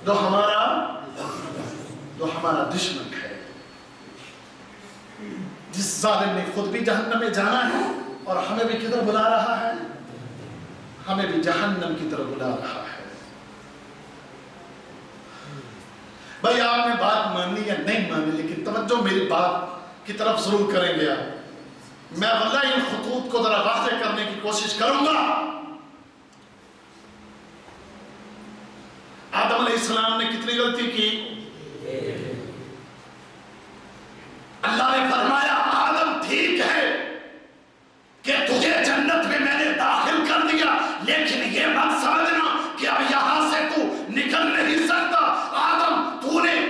Speaker 2: جو ہمارا دشمن ہے، جس ظالم نے خود بھی جہنم میں جانا ہے اور ہمیں بھی کدھر بلا رہا ہے، ہمیں بھی جہنم کی طرف بلا رہا ہے۔ بھائی آپ نے بات مانی یا نہیں مانی، لیکن توجہ میری بات کی طرف ضرور کریں گے آپ۔ میں واللہ ان خطوط کو ذرا واضح کرنے کی کوشش کروں گا۔ آدم علیہ السلام نے کتنی غلطی کی؟ اللہ نے فرمایا آدم ٹھیک ہے کہ تجھے جنت میں نے داخل کر دیا، لیکن یہ مت سمجھنا کہ اب یہاں سے تو نکل نہیں سکتا۔ آدم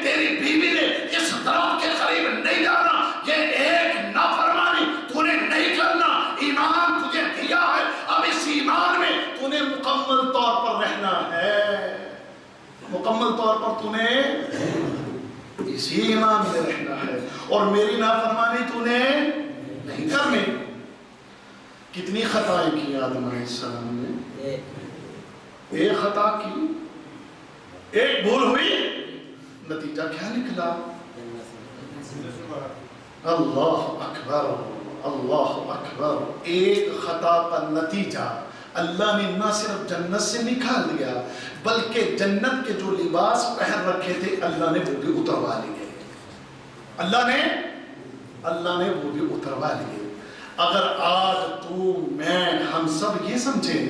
Speaker 2: تیری بیوی نے اس درخت کے قریب نہیں جانا، یہ ایک نافرمانی تو نے نہیں کرنا، ایمان تجھے دیا ہے، اب اس ایمان میں تو نے مکمل طور پر رہنا ہے، مکمل طور پر تو نے اسی ایمان میں رہنا ہے، اور میری نافرمانی تو نے نہیں کرنی۔ کتنی خطائیں کی آدم علیہ السلام نے؟ ایک خطا کی، ایک بھول ہوئی، نتیجہ کیا نکلا؟ اللہ اکبر، اللہ اکبر۔ ایک خطا کا نتیجہ اللہ نے نہ صرف جنت سے نکال دیا بلکہ جنت کے جو لباس پہن رکھے تھے اللہ نے وہ بھی اتروا لیے، اللہ نے وہ بھی اتروا لیے۔ اگر آج تو میں ہم سب یہ سمجھیں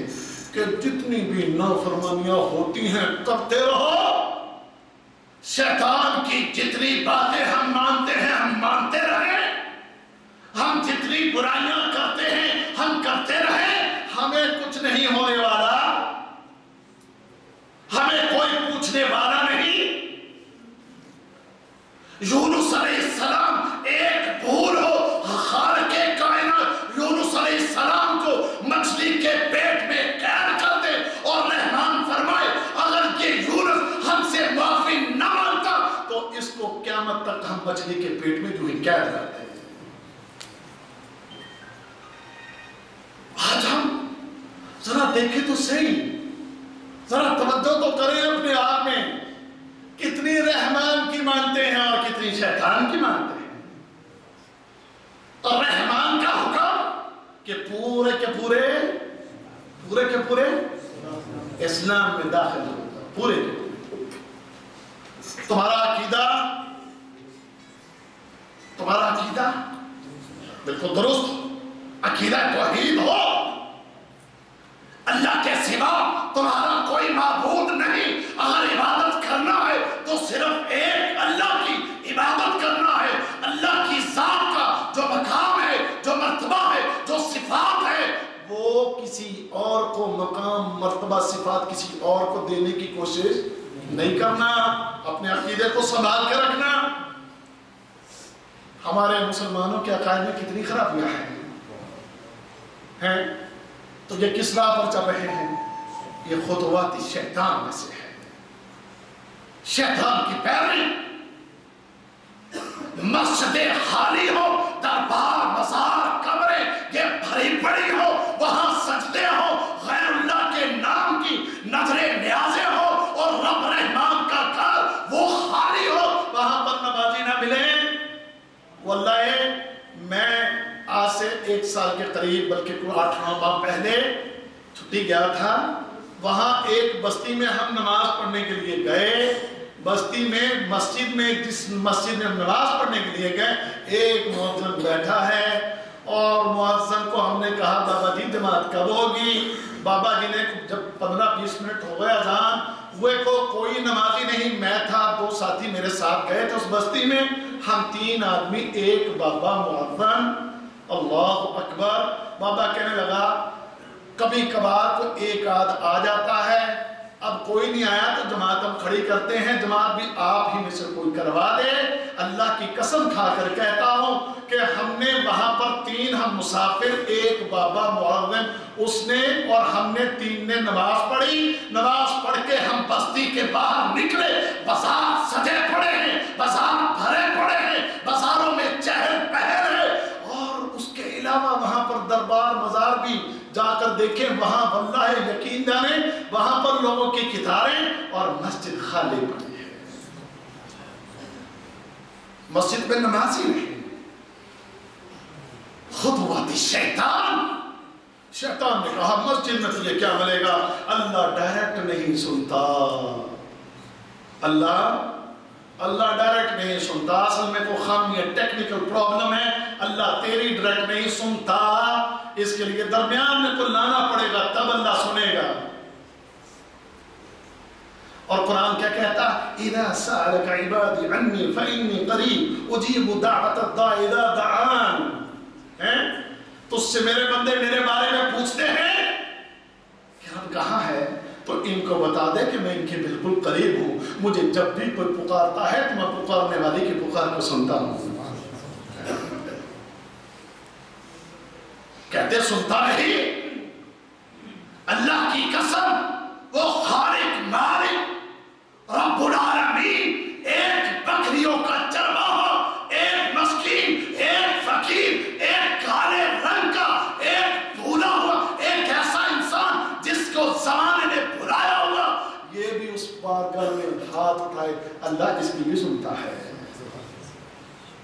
Speaker 2: کہ جتنی بھی نافرمانیاں ہوتی ہیں کرتے رہو، شیطان کی جتنی باتیں ہم مانتے ہیں ہم مانتے رہیں، ہم جتنی برائیاں کرتے ہیں ہم کرتے رہیں، ہمیں کچھ نہیں ہونے والا، ہمیں کوئی پوچھنے والا نہیں۔ یونس علیہ السلام ایک بھول ہو، خالق کائنات یونس علیہ السلام کو مچھلی کے پیٹ میں قید کر دے اور رحمان فرمائے اگر یہ یونس ہم سے معافی نہ مانگتا تو اس کو قیامت تک ہم مچھلی کے پیٹ میں جو ہی قید کرتے ہیں۔ آج ہم ذرا دیکھیں تو صحیح، ذرا توجہ تو کریں اپنے آپ میں، کتنی رحمان کی مانتے ہیں اور کتنی شیطان کی مانتے ہیں۔ اور رحمان کا حکم کہ پورے کے پورے اسلام میں داخل ہو، پورے کے پورے۔ تمہارا عقیدہ بالکل درست، عقیدہ توحید ہو، اللہ کے سوا تمہارا کوئی معبود نہیں، اگر عبادت کرنا ہے تو صرف ایک اللہ کی عبادت کرنا ہے، اللہ کی ذات کا جو مقام ہے، جو مرتبہ ہے، جو صفات ہے، وہ کسی اور کو مقام مرتبہ صفات کسی اور کو دینے کی کوشش نہیں کرنا، اپنے عقیدے کو سنبھال کے رکھنا۔ ہمارے مسلمانوں کے عقائد میں کتنی خرابیاں ہیں تو یہ کس راہ پر چل رہے ہیں؟ یہ خطوات شیطان میں سے ہے، شیطان کی پیروی۔ مسجدیں خالی ہو، دربار مزار قبریں یہ بھری پڑی ہو، وہاں سجدے ہو، غیر اللہ کے نام کی نظریں نیازیں ہو اور رب رحمان کا گھر وہ خالی ہو، وہاں پر نمازی نہ ملیں۔ واللہ میں آج سے 1 سال کے قریب بلکہ 8-9 ماہ پہلے چھٹی گیا تھا، وہاں ایک بستی میں ہم نماز پڑھنے کے لیے گئے، بستی میں جس مسجد میں ہم نماز پڑھنے کے لیے گئے ایک مؤذن بیٹھا ہے اور مؤذن کو ہم نے کہا بابا جی جماعت کب ہوگی؟ بابا جی نے جب 15-20 منٹ ہو گئے اذان ہوئے کو کوئی نمازی نہیں، میں تھا 2 ساتھی میرے ساتھ گئے تھے اس بستی میں، ہم 3 آدمی، ایک بابا مؤذن، اللہ اکبر۔ بابا کہنے لگا کبھی کبھار کو ایک آدھ آ جاتا ہے، اب کوئی نہیں آیا تو جماعت ہم کھڑی کرتے ہیں، جماعت بھی آپ ہی میں سے کوئی کروا دے۔ اللہ کی قسم کھا کر کہتا ہوں کہ ہم نے وہاں پر 3 ہم مسافر، ایک بابا مؤذن، اس نے اور ہم نے 3 نے نماز پڑھی۔ نماز پڑھ کے ہم بستی کے باہر نکلے، بازار سجے پڑے ہیں، بازار بھرے پڑے ہیں، بازاروں میں چہل پہل ہے، اور اس کے علاوہ وہاں پر دربار مزار بھی جا کر دیکھیں، وہاں واللہ یقین جانے وہاں پر لوگوں کی قطاریں اور مسجد خالی پڑی ہے، مسجد میں نمازی نہیں۔ خطوات شیطان نے کہا مسجد میں تجھے کیا ملے گا؟ اللہ ڈائریکٹ نہیں سنتا، اللہ ڈائریکٹ نہیں سنتا، اصل میں کوئی خامی ہے، ٹیکنیکل پرابلم ہے، اللہ تیری ڈائریکٹ نہیں سنتا، اس کے لیے درمیان میں کوئی لانا پڑے گا تب اللہ سنے گا۔ اور قرآن کیا کہتا؟ اِذَا سَأَلَكَ عِبَادِي عَنِّي فَإِنِّي قَرِيبٌ أُجِيبُ دَعْوَةَ الدَّاعِ إِذَا دَعَانِ۔ تجھ سے میرے بندے میرے بارے میں پوچھتے ہیں کہ رب کہاں ہے، تو ان کو بتا دے کہ میں ان کے بالکل قریب ہوں، مجھے جب بھی کوئی پکارتا ہے تو میں پکارنے والی کی پکار کو سنتا ہوں۔ کہتے سنتا نہیں، اللہ کی قسم وہ خالق مالک رب العالمین، ایک بکریوں کا چرواہا، ایک مسکین، ایک فقیر، ایک کالے رنگ کا، ایک بھولا ہوا، ایک ایسا انسان جس کو زمانے نے بھلایا ہوا، یہ بھی اس بارگاہ میں ہاتھ اٹھائے، اللہ اس کی بھی سنتا ہے۔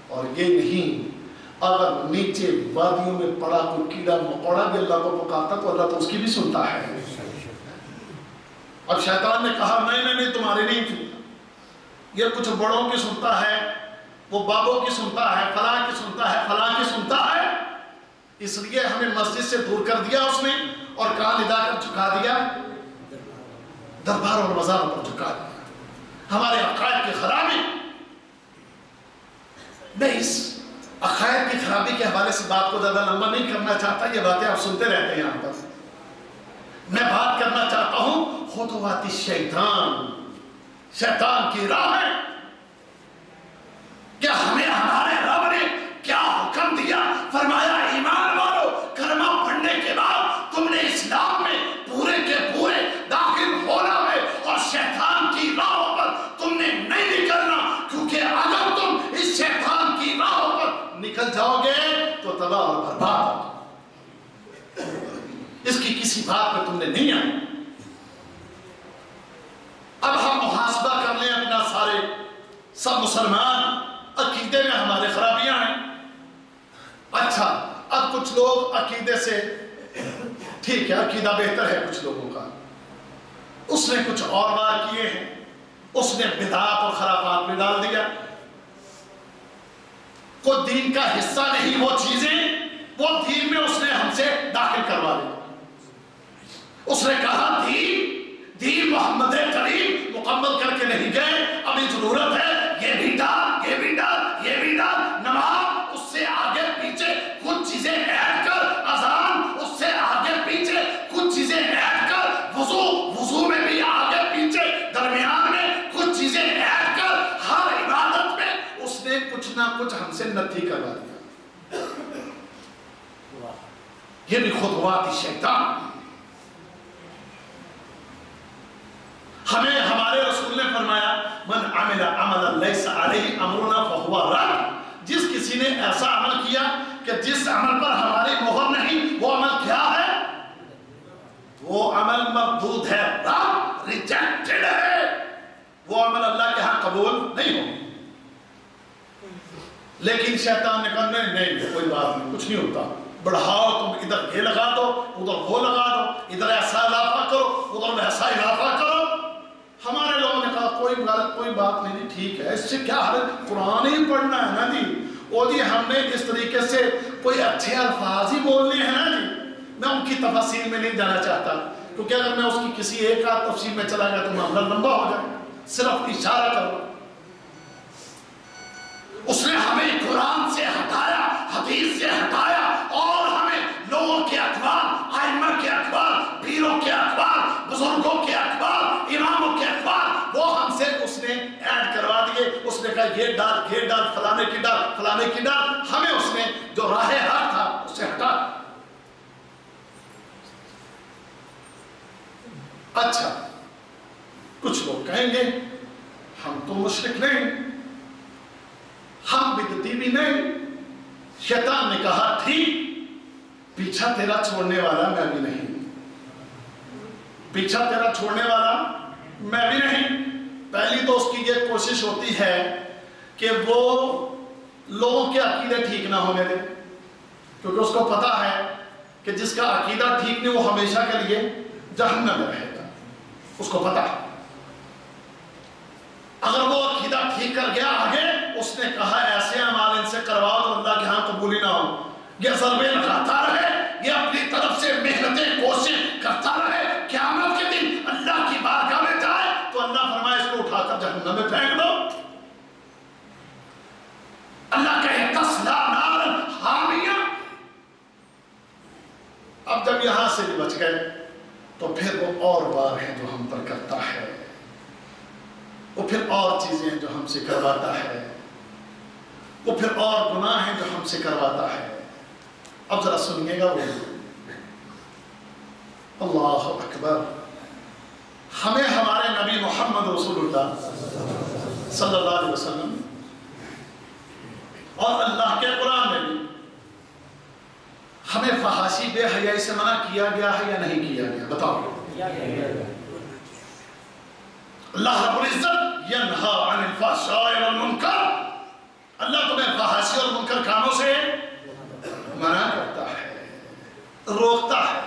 Speaker 2: اور یہ نہیں، اگر نیچے وادیوں میں پڑا کوئی کیڑا مکوڑا بھی اللہ کو پکارتا تو اللہ تو اس کی بھی سنتا ہے۔ اب شیطان نے کہا نہیں تمہاری نہیں سنتا، یہ کچھ بڑوں کی سنتا ہے، وہ بابوں کی سنتا ہے، فلاں کی سنتا ہے، فلاں کی سنتا ہے، اس لیے ہمیں مسجد سے دور کر دیا اس نے، اور کان ادا کر جھکا دیا، دربار اور مزاروں پر جھکا دیا۔ ہمارے عقائد کی خرابی، میں اس عقائد کی خرابی کے حوالے سے بات کو زیادہ لمبا نہیں کرنا چاہتا، یہ باتیں آپ سنتے رہتے ہیں یہاں پر۔ میں بات کرنا چاہتا ہوں خطوات الشیطان، شیطان کی راہ ہے۔ کیا ہمیں ہمارے رب نے کیا حکم دیا؟ فرمایا ایمان والو، کلمہ پڑھنے کے بعد تم نے اسلام میں پورے کے پورے داخل ہونا ہے، اور شیطان کی راہوں پر تم نے نہیں نکلنا، کیونکہ اگر تم اس شیطان کی راہوں پر نکل جاؤ گے تو تباہ اور برباد۔ اس کی کسی بات پہ تم نے نہیں آئی۔ اب ہم محاسبہ کر لیں اپنا، سارے سب مسلمان عقیدے میں ہمارے خرابیاں ہیں۔ اچھا، اب کچھ لوگ عقیدے سے ٹھیک ہے، عقیدہ بہتر ہے کچھ لوگوں کا، اس نے کچھ اور بار کیے ہیں، اس نے بدعات اور خرافات میں ڈال دیا، کوئی دین کا حصہ نہیں وہ چیزیں، وہ دین میں اس نے ہم سے داخل کروا دی۔ اس نے کہا دین محمد کریم مکمل کر کے نہیں گئے، ابھی ضرورت ہے یہ بھی ڈال، یہ بھی ڈال، یہ بھی ڈال، نماز اس سے آگے پیچھے کچھ چیزیں ایڈ کر، اذان اس سے آگے پیچھے کچھ چیزیں ایڈ کر، وضو میں بھی آگے پیچھے درمیان میں کچھ چیزیں ایڈ کر، ہر عبادت میں اس نے کچھ نہ کچھ ہم سے نتھی کروا دیا۔ یہ بھی خطوات شیطان۔ ہمیں ہمارے رسول نے فرمایا من عمل عملا لیس علیہ امرنا فہو رد، جس کسی نے ایسا عمل کیا کہ جس عمل پر ہماری مہر نہیں، وہ عمل کیا ہے؟ وہ عمل مردود ہے، رد، ریجیکٹڈ ہے، وہ عمل اللہ کے ہاں قبول نہیں ہو۔ لیکن شیطان نے کہا نہیں کوئی بات نہیں، کچھ نہیں ہوتا، بڑھاؤ، تم ادھر یہ لگا دو، ادھر وہ لگا دو، ادھر ایسا اضافہ کرو، ادھر ایسا اضافہ کرو۔ ہمارے لوگوں نے کہا کوئی بات نہیں، ٹھیک ہے، اس سے کیا حل، قرآن ہی پڑھنا ہے نا جی، اور جی ہم نے اس طریقے سے کوئی اچھے الفاظ ہی بولنے ہیں نا جی۔ میں ان کی تفاصیل میں نہیں جانا چاہتا، کیونکہ اگر میں اس کی کسی ایک آدھ تفصیل میں چلا گیا تو معاملہ لمبا ہو جائے، صرف اشارہ کرو۔ اس نے ہمیں قرآن سے ہٹایا، حدیث سے ہٹایا، اور ہمیں لوگوں کے اقوال، ائمہ کے اقوال، پیروں کے اقوال، بزرگوں کے اقوال، اماموں کے اقوال، وہ ہم سے اس نے ایڈ کروا دیے۔ اس نے کہا یہ ڈال، فلانے کی ڈال، فلانے کی ڈال، ہمیں اس نے جو راہ حق تھا اس سے ہٹا۔ اچھا، کچھ لوگ کہیں گے ہم تو مشرک نہیں، ہم بدعتی بھی نہیں۔ شیطان نے کہا ٹھیک، پیچھا تیرا چھوڑنے والا میں بھی نہیں، پیچھا تیرا چھوڑنے والا میں بھی نہیں۔ پہلی تو اس کی یہ کوشش ہوتی ہے کہ وہ لوگوں کے عقیدے ٹھیک نہ ہونے دے، کیونکہ اس کو پتا ہے کہ جس کا عقیدہ ٹھیک نہیں وہ ہمیشہ کے لیے جہنم میں رہے گا، اس کو پتا ہے۔ اگر وہ عقیدہ ٹھیک کر گیا آگے، اس نے کہا ایسے اعمال ان سے کرواؤ تو اللہ کے ہاں قبول ہی نہ ہو، یہ ضربے لگاتا رہے، یہ اپنی طرف سے محنتیں کوششیں کرتا رہے، قیامت کے دن اللہ کی بارگاہ میں جائے تو اللہ فرمائے اس کو اٹھا کر جہنم میں پھینک دو۔ اللہ کہے تصلا نارا حامیہ۔ اب جب یہاں سے بھی بچ گئے تو پھر وہ اور بار ہیں جو ہم پر کرتا ہے، وہ پھر اور چیزیں جو ہم سے کرواتا ہے، وہ پھر اور گناہ ہیں جو ہم سے کرواتا ہے۔ اب ذرا سنیے گا وہ، اللہ اکبر۔ ہمیں ہمارے نبی محمد رسول اللہ صلی اللہ علیہ وسلم اور اللہ کے قرآن میں بھی ہمیں فحاشی بے حیائی سے منع کیا گیا ہے یا نہیں کیا گیا؟ بتاؤ۔ اللہ رب العزت ینہا عن الفحشاء والمنکر، اللہ تمہیں فحاشی اور منکر کاموں سے منع کرتا ہے، روکتا ہے۔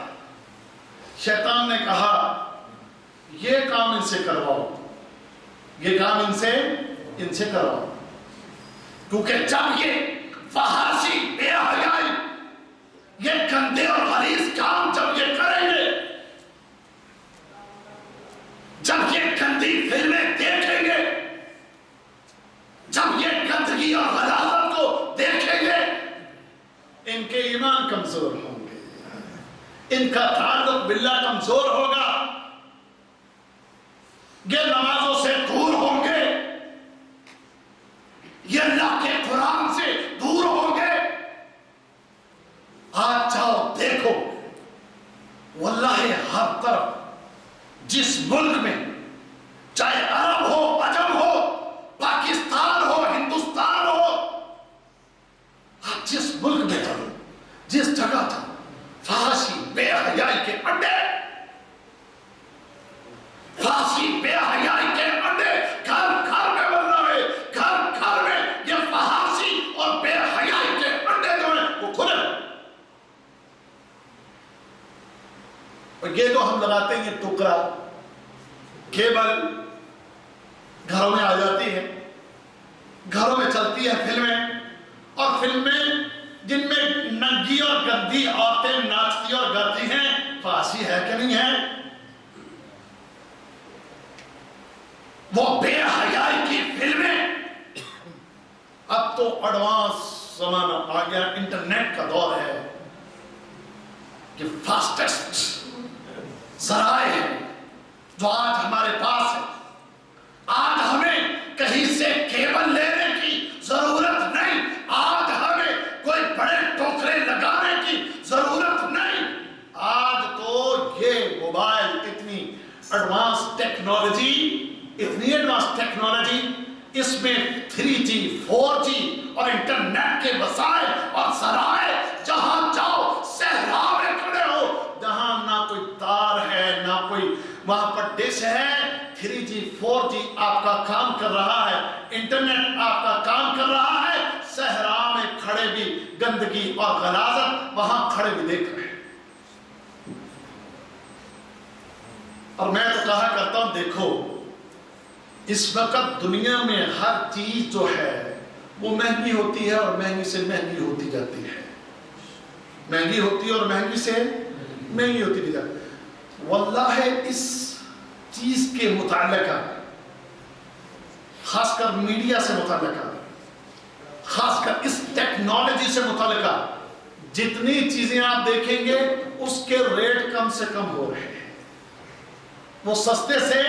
Speaker 2: شیطان نے کہا یہ کام ان سے کرواؤ، یہ کام ان سے کرواؤ، کیونکہ جب یہ فحاشی، بے حیائی، یہ گندے اور غلیظ کام جب یہ کریں گے، جب یہ گندی فلمیں دیکھیں گے، جب یہ گندگی اور غلاظت کو دیکھیں گے، ان کے ایمان کمزور ہوں گے، ان کا تعلق باللہ کمزور ہوگا، یہ نمازوں سے دور ہوں گے، یہ اللہ کے قرآن سے دور ہوں گے۔ آج جاؤ دیکھو، واللہ ہر طرف جس ملک میں، چاہے عرب ہو، عجم ہو، پاکستان ہو، ہندوستان ہو، جس ملک میں جاؤ، جس جگہ تھا، فحاشی، بے حیائی کے اڈے، فحاشی، بے حیائی کے اڈے گھر گھر میں بن رہے، گھر گھر میں یہ فحاشی اور بے حیائی کے اڈے جو ہیں وہ کھلے۔ اور یہ جو ہم لگاتے ہیں یہ ٹکڑا کیبل گھروں میں آ جاتی ہے، گھروں میں چلتی ہے فلمیں، اور فلمیں جن میں ننگی اور گندی عورتیں ناچتی اور گاتی ہیں، فحاشی ہے کہ نہیں ہے؟ وہ بے حیائی کی فلمیں۔ اب تو ایڈوانس زمانہ آ گیا، انٹرنیٹ کا دور ہے، کہ فاسٹسٹ ذرائع ہیں جو آج ہمارے پاس ہے۔ آج ہمیں کہیں سے کیبل لینے کی ضرورت نہیں، آج ہمیں کوئی بڑے ٹوکرے لگانے کی ضرورت نہیں۔ آج تو یہ موبائل اتنی ایڈوانس ٹیکنالوجی، اتنی ایڈوانس ٹیکنالوجی، اس میں 3G 4G اور انٹرنیٹ کے وسائل اور ذرائع، جہاں جاؤ صحرا میں کھڑے ہو، جہاں نہ کوئی تار ہے نہ کوئی وہاں پر ڈش ہے، 3G 4G آپ کا کام کر رہا ہے، انٹرنیٹ آپ کا کام کر رہا ہے، صحرا میں کھڑے بھی گندگی اور غلاظت وہاں کھڑے بھی دیکھ رہے ہیں۔ اور میں تو کہا کرتا ہوں دیکھو، اس وقت دنیا میں ہر چیز جو ہے وہ مہنگی ہوتی ہے اور مہنگی سے مہنگی ہوتی جاتی ہے، مہنگی ہوتی ہے اور مہنگی سے مہنگی ہوتی جاتی ہے۔ واللہ اس چیز کے متعلقہ، خاص کر میڈیا سے متعلقہ، خاص کر اس ٹیکنالوجی سے متعلقہ، جتنی چیزیں آپ دیکھیں گے اس کے ریٹ کم سے کم ہو رہے ہیں، وہ سستے سے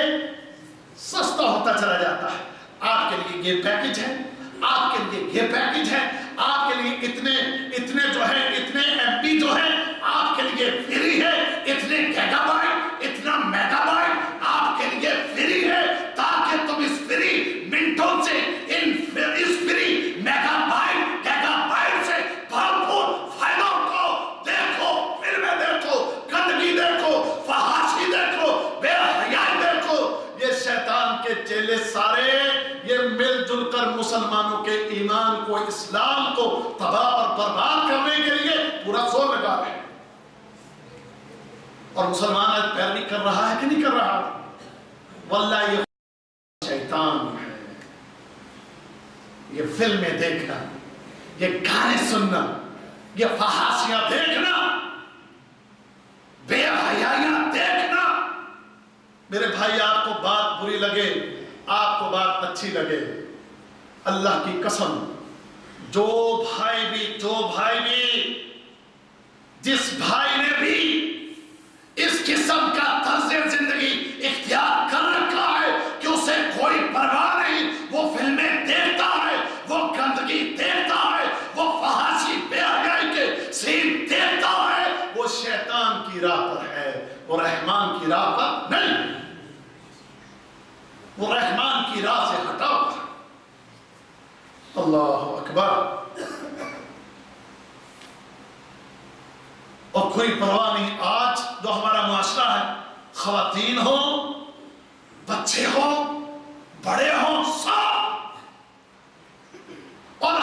Speaker 2: سستا ہوتا چلا جاتا ہے۔ آپ کے لیے یہ پیکج ہے، آپ کے لیے یہ پیکج ہے، آپ کے لیے اتنے جو ہے، اتنے MP جو ہے آپ کے لیے فری ہے، اتنے گیگا بائٹ، اتنا میگا بائٹ آپ کے لیے فری ہے، تاکہ تم اس فری منٹوں سے، اس free megabyte, gigabyte سے بھرپور فائدہ اٹھاؤ۔ دیکھو فلمیں، دیکھو گندگی، دیکھو فحاشی، دیکھو بے حیائی، دیکھو۔ یہ شیطان کے چیلے سارے یہ مل جل کر مسلمانوں کے ایمان کو، اسلام کو تباہ اور برباد کرنے کے لیے پورا زور لگا رہے ہیں۔ اور مسلمان آج پیروی کر رہا ہے کہ نہیں کر رہا؟ واللہ یہ شیطان ہے۔ یہ فلمیں دیکھنا، یہ گانے سننا، یہ فحاشیاں دیکھنا، بے حیائیاں دیکھنا۔ میرے بھائی، آپ کو بات بری لگے، آپ کو بات اچھی لگے، اللہ کی قسم، جو بھائی بھی جس بھائی نے بھی اس قسم کا طرز زندگی اختیار کر رکھا ہے کہ اسے کوئی پرواہ نہیں، وہ فلمیں دیکھتا ہے، وہ گندگی دیکھتا ہے، وہ فحاشی بے حیائی کے سین دیکھتا ہے، وہ شیطان کی راہ پر ہے، وہ رحمان کی راہ پر نہیں، وہ رحمان کی راہ سے ہٹا ہوا ہے۔ اللہ اکبر۔ اور کوئی پرواہ نہیں۔ آج جو ہمارا معاشرہ ہے، خواتین ہو، بچے ہو، بڑے ہو، سب، اور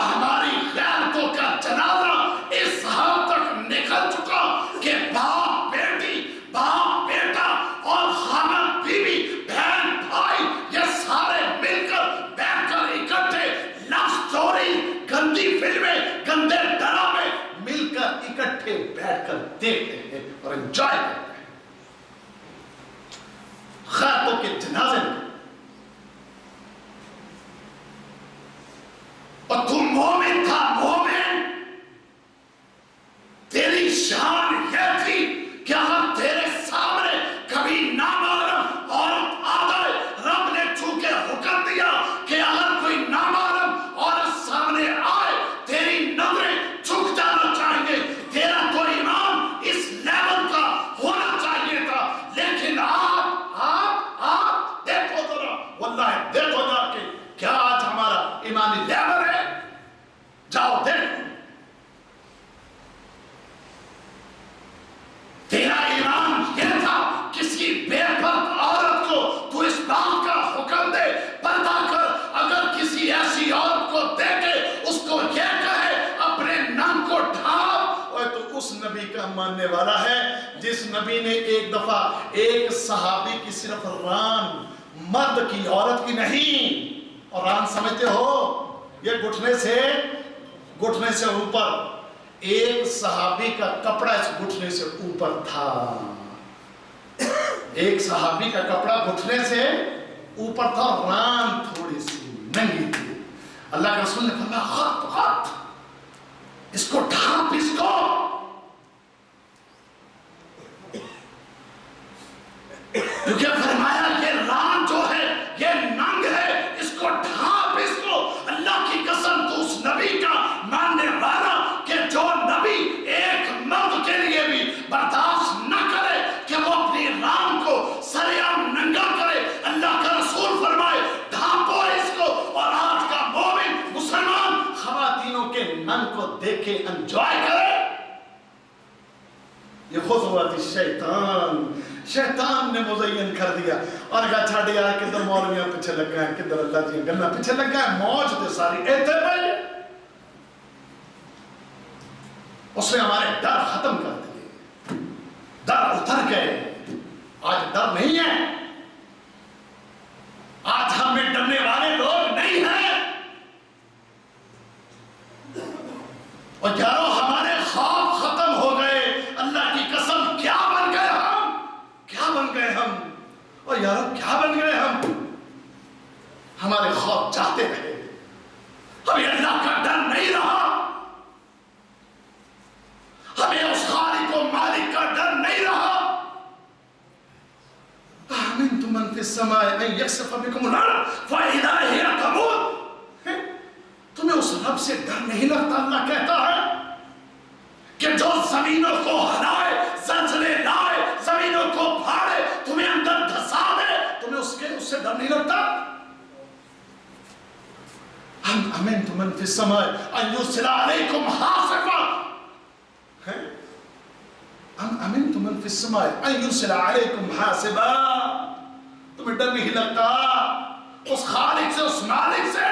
Speaker 2: دیکھو جا کے کیا آج ہمارا ایمانی لیول ہے. جاؤ دیکھو تیرا ایمان یہ تھا کسی بے پرد عورت کو تو اس بات کا حکم دے پردہ کر. اگر کسی ایسی عورت کو دیکھے اس کو یہ کہے اپنے نام کو ڈھانپ، اور تو اس نبی کا ماننے والا ہے جس نبی نے ایک دفعہ ایک صحابی کی صرف ران، مرد کی عورت کی نہیں، اور ران سمجھتے ہو یہ گھٹنے سے اوپر، ایک صحابی کا کپڑا اس گھٹنے سے اوپر تھا. ایک صحابی کا کپڑا گھٹنے سے اوپر تھا، ران تھوڑی سی ننگی تھی. اللہ کے رسول نے فرمایا خط اس کو ڈھانپ، اس کو. کیونکہ فرمایا یہ ران جو ہے یہ ننگ ہے، اس کو ڈھانپ، اس کو. اللہ کی قسم تو اس نبی کا ماننے والا کہ جو نبی ایک مرد کے لیے بھی برداشت نہ کرے کہ وہ اپنی ران کو سریعام ننگا کرے، اللہ کا رسول فرمائے ڈھانپو اس کو. اور آج کا مومن مسلمان خواتینوں کے ننگ کو دیکھے انجوائے کرے. یہ خطوات شیطان نے مزین کر دیا اور کہا چھاڑ یار کدھر مولویاں پیچھے لگ گئے ہیں، کدھر اللہ جی گلنا پیچھے لگ گئے ہیں، موج دے ساری ایتھے پہلے. اس نے ہمارے ڈر ختم کر دیے، ڈر اتر گئے. آج ڈر نہیں ہے، آج ہمیں ڈرنے والے لوگ نہیں ہیں. اور یارو ہمارے خواب ختم ہو گئے. اللہ کی قسم کیا بن گئے ہم، کیا بن گئے ہم، اور یارو کیا بن گئے ہم. ہمارے خواب جاتے رہے، ہمیں اللہ کا ڈر نہیں رہا، ہمیں اس خالق و مالک کا ڈر نہیں رہا. أَأَمِنْتُم مَّن فِي السَّمَاءِ أَن يَخْسِفَ بِكُمُ الْأَرْضَ فَإِذَا هِيَ تَمُورُ. تمہیں اس رب سے ڈر نہیں لگتا؟ اللہ کہتا ہے کہ جو زمینوں کو ہلائے، زلزلے لائے، زمینوں کو پھاڑے، تمہیں اندر دھسا دے، تمہیں اس سے ڈر نہیں لگتا؟ أَمْ أَمِنْتُم مَّن فِي السَّمَاءِ أَن يُرْسِلَ عَلَيْكُمْ حَاصِبًا. أَمْ أَمِنْتُم مَّن فِي السَّمَاءِ أَن يُرْسِلَ عَلَيْكُمْ حَاصِبًا. تمہیں ڈر نہیں لگتا اس خالق سے، اس مالک سے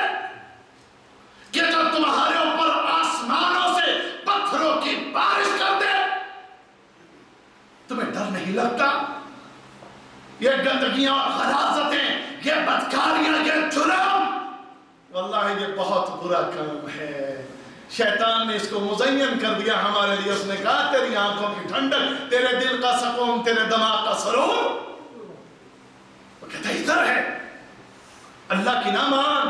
Speaker 2: کہ جو تمہارے اوپر آسمانوں سے پتھروں کی بارش کر دے؟ تمہیں ڈر نہیں لگتا؟ یہ گندگیاں اور غلاظتیں، یہ بدکاریاں، یہ جرم، واللہ یہ بہت برا کام ہے. شیطان نے اس کو مزین کر دیا ہمارے لیے. اس نے کہا تیری آنکھوں کی ٹھنڈک، تیرے دل کا سکون، تیرے دماغ کا سرور، وہ کہتا ادھر ہے، اللہ کی نہ مان.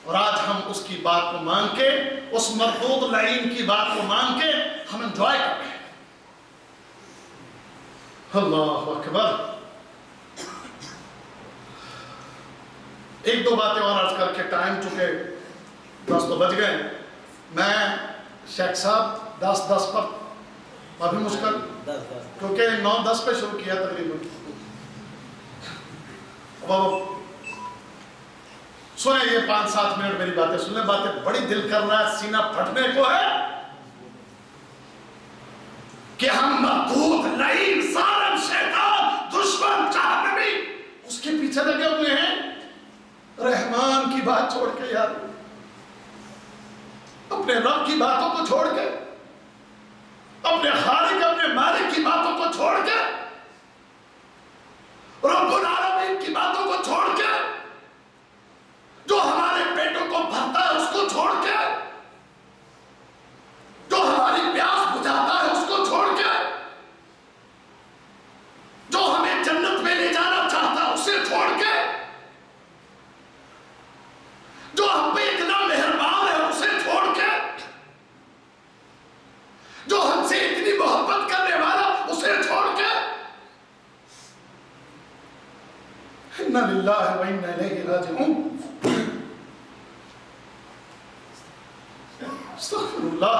Speaker 2: اور آج ہم اس کی بات کو مان کے، اس مردود لعین کی بات کو مان کے ہم انجوائے کر رہے ہیں. اللہ اکبر. ایک دو باتیں اور عرض کر کے ٹائم چکے 10 تو بج گئے. میں شیخ صاحب 10 پر ابھی مشکل کیونکہ 9:10 پہ شروع کیا تقریباً. سنیں یہ 5-7 منٹ میری باتیں سنیں. باتیں بڑی دل کر رہا ہے، سینہ پھٹنے کو ہے کہ ہم مردود لعین ظالم شیطان دشمن جہنمی اس کے پیچھے لگے ہوئے ہیں. رحمان کی بات چھوڑ کے یار، اپنے رب کی باتوں کو چھوڑ کے، اپنے خالق اپنے مالک کی باتوں کو چھوڑ کے، رب العالمین کی باتوں کو چھوڑ کے، جو ہمارے پیٹوں کو بھرتا ہے اس کو چھوڑ کے، جو ہماری پیاس بجھاتا ہے اس کو چھوڑ کے، جو ہمیں جنت میں لے جانا چاہتا ہے اسے چھوڑ کے، جو ہم پہ اتنا مہربان ہے اسے چھوڑ کے، جو ہم سے اتنی محبت کرنے والا اسے چھوڑ کے، اِنَّا لِلَّهِ وَإِنَّا إِلَيْهِ رَاجِعُونَ. استغفر اللہ.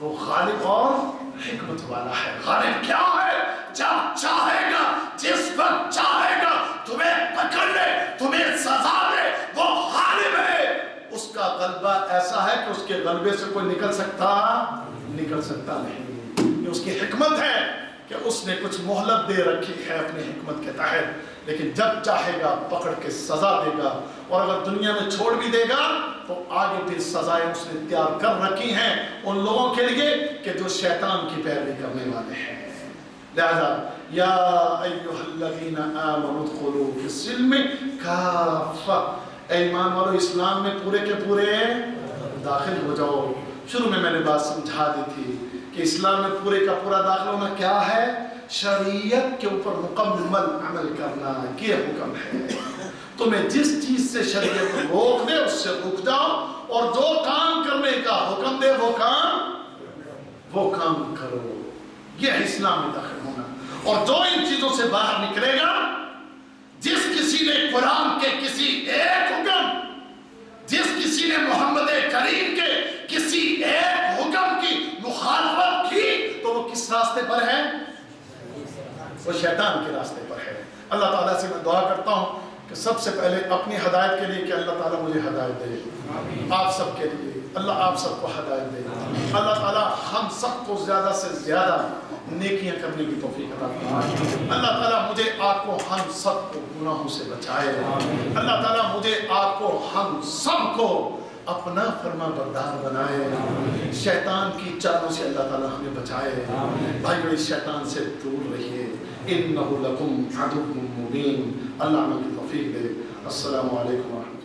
Speaker 2: وہ غالب اور حکمت والا ہے. غالب کیا ہے؟ جب چاہے گا، جس وقت چاہے گا تمہیں پکڑ لے، تمہیں سزا دے. وہ غالب ہے. اس کا غلبہ ایسا ہے کہ اس کے غلبے سے کوئی نکل سکتا نہیں. یہ اس کی حکمت ہے کہ اس نے کچھ مہلت دے رکھی ہے اپنی حکمت کے تحت. لیکن جب چاہے گا پکڑ کے سزا دے گا، اور اگر دنیا میں چھوڑ بھی دے گا تو آگے پھر سزائیں اس نے تیار کر رکھی ہیں ان لوگوں کے لیے کہ جو شیطان کی پیروی کرنے والے ہیں. لہذا یا ایھا الذین آمنوا ادخلوا فی السلم کافہ، اے ایمان والو اسلام میں پورے کے پورے داخل ہو جاؤ. شروع میں نے بات سمجھا دی تھی کہ اسلام میں پورے کا پورا داخل ہونا کیا ہے؟ شریعت کے اوپر مکمل عمل کرنا. یہ حکم ہے. تمہیں جس چیز سے شریعت روک دے اس سے رک جاؤ، اور جو کام کرنے کا حکم دے وہ کام کرو. یہ ہے اسلام میں داخل ہونا. اور جو ان چیزوں سے باہر نکلے گا، جس کسی نے قرآن کے کسی ایک حکم، جس کسی نے محمد کریم کے کسی ایک حکم کی مخالفت کی، تو وہ کس راستے پر ہے؟ وہ شیطان کے راستے پر ہے. اللہ تعالیٰ سے میں دعا کرتا ہوں کہ سب سے پہلے اپنی ہدایت کے لیے کہ اللہ تعالیٰ مجھے ہدایت دے، آپ سب کے لیے اللہ آپ سب کو ہدایت دے. اللہ تعالیٰ ہم سب کو زیادہ سے زیادہ نیکیاں کرنے کی توفیق عطا فرمائے. اللہ تعالیٰ مجھے آپ کو ہم سب کو گناہوں سے بچائے. اللہ تعالیٰ مجھے آپ کو ہم سب کو اپنا فرما بردار بنائے. شیطان کی چالوں سے اللہ تعالیٰ ہمیں بچائے. بھائیو اس شیطان سے دور رہیے. انہ لکم عدو مبین. اللہ ہمیں توفیق دے. السلام علیکم ورحمۃ اللہ.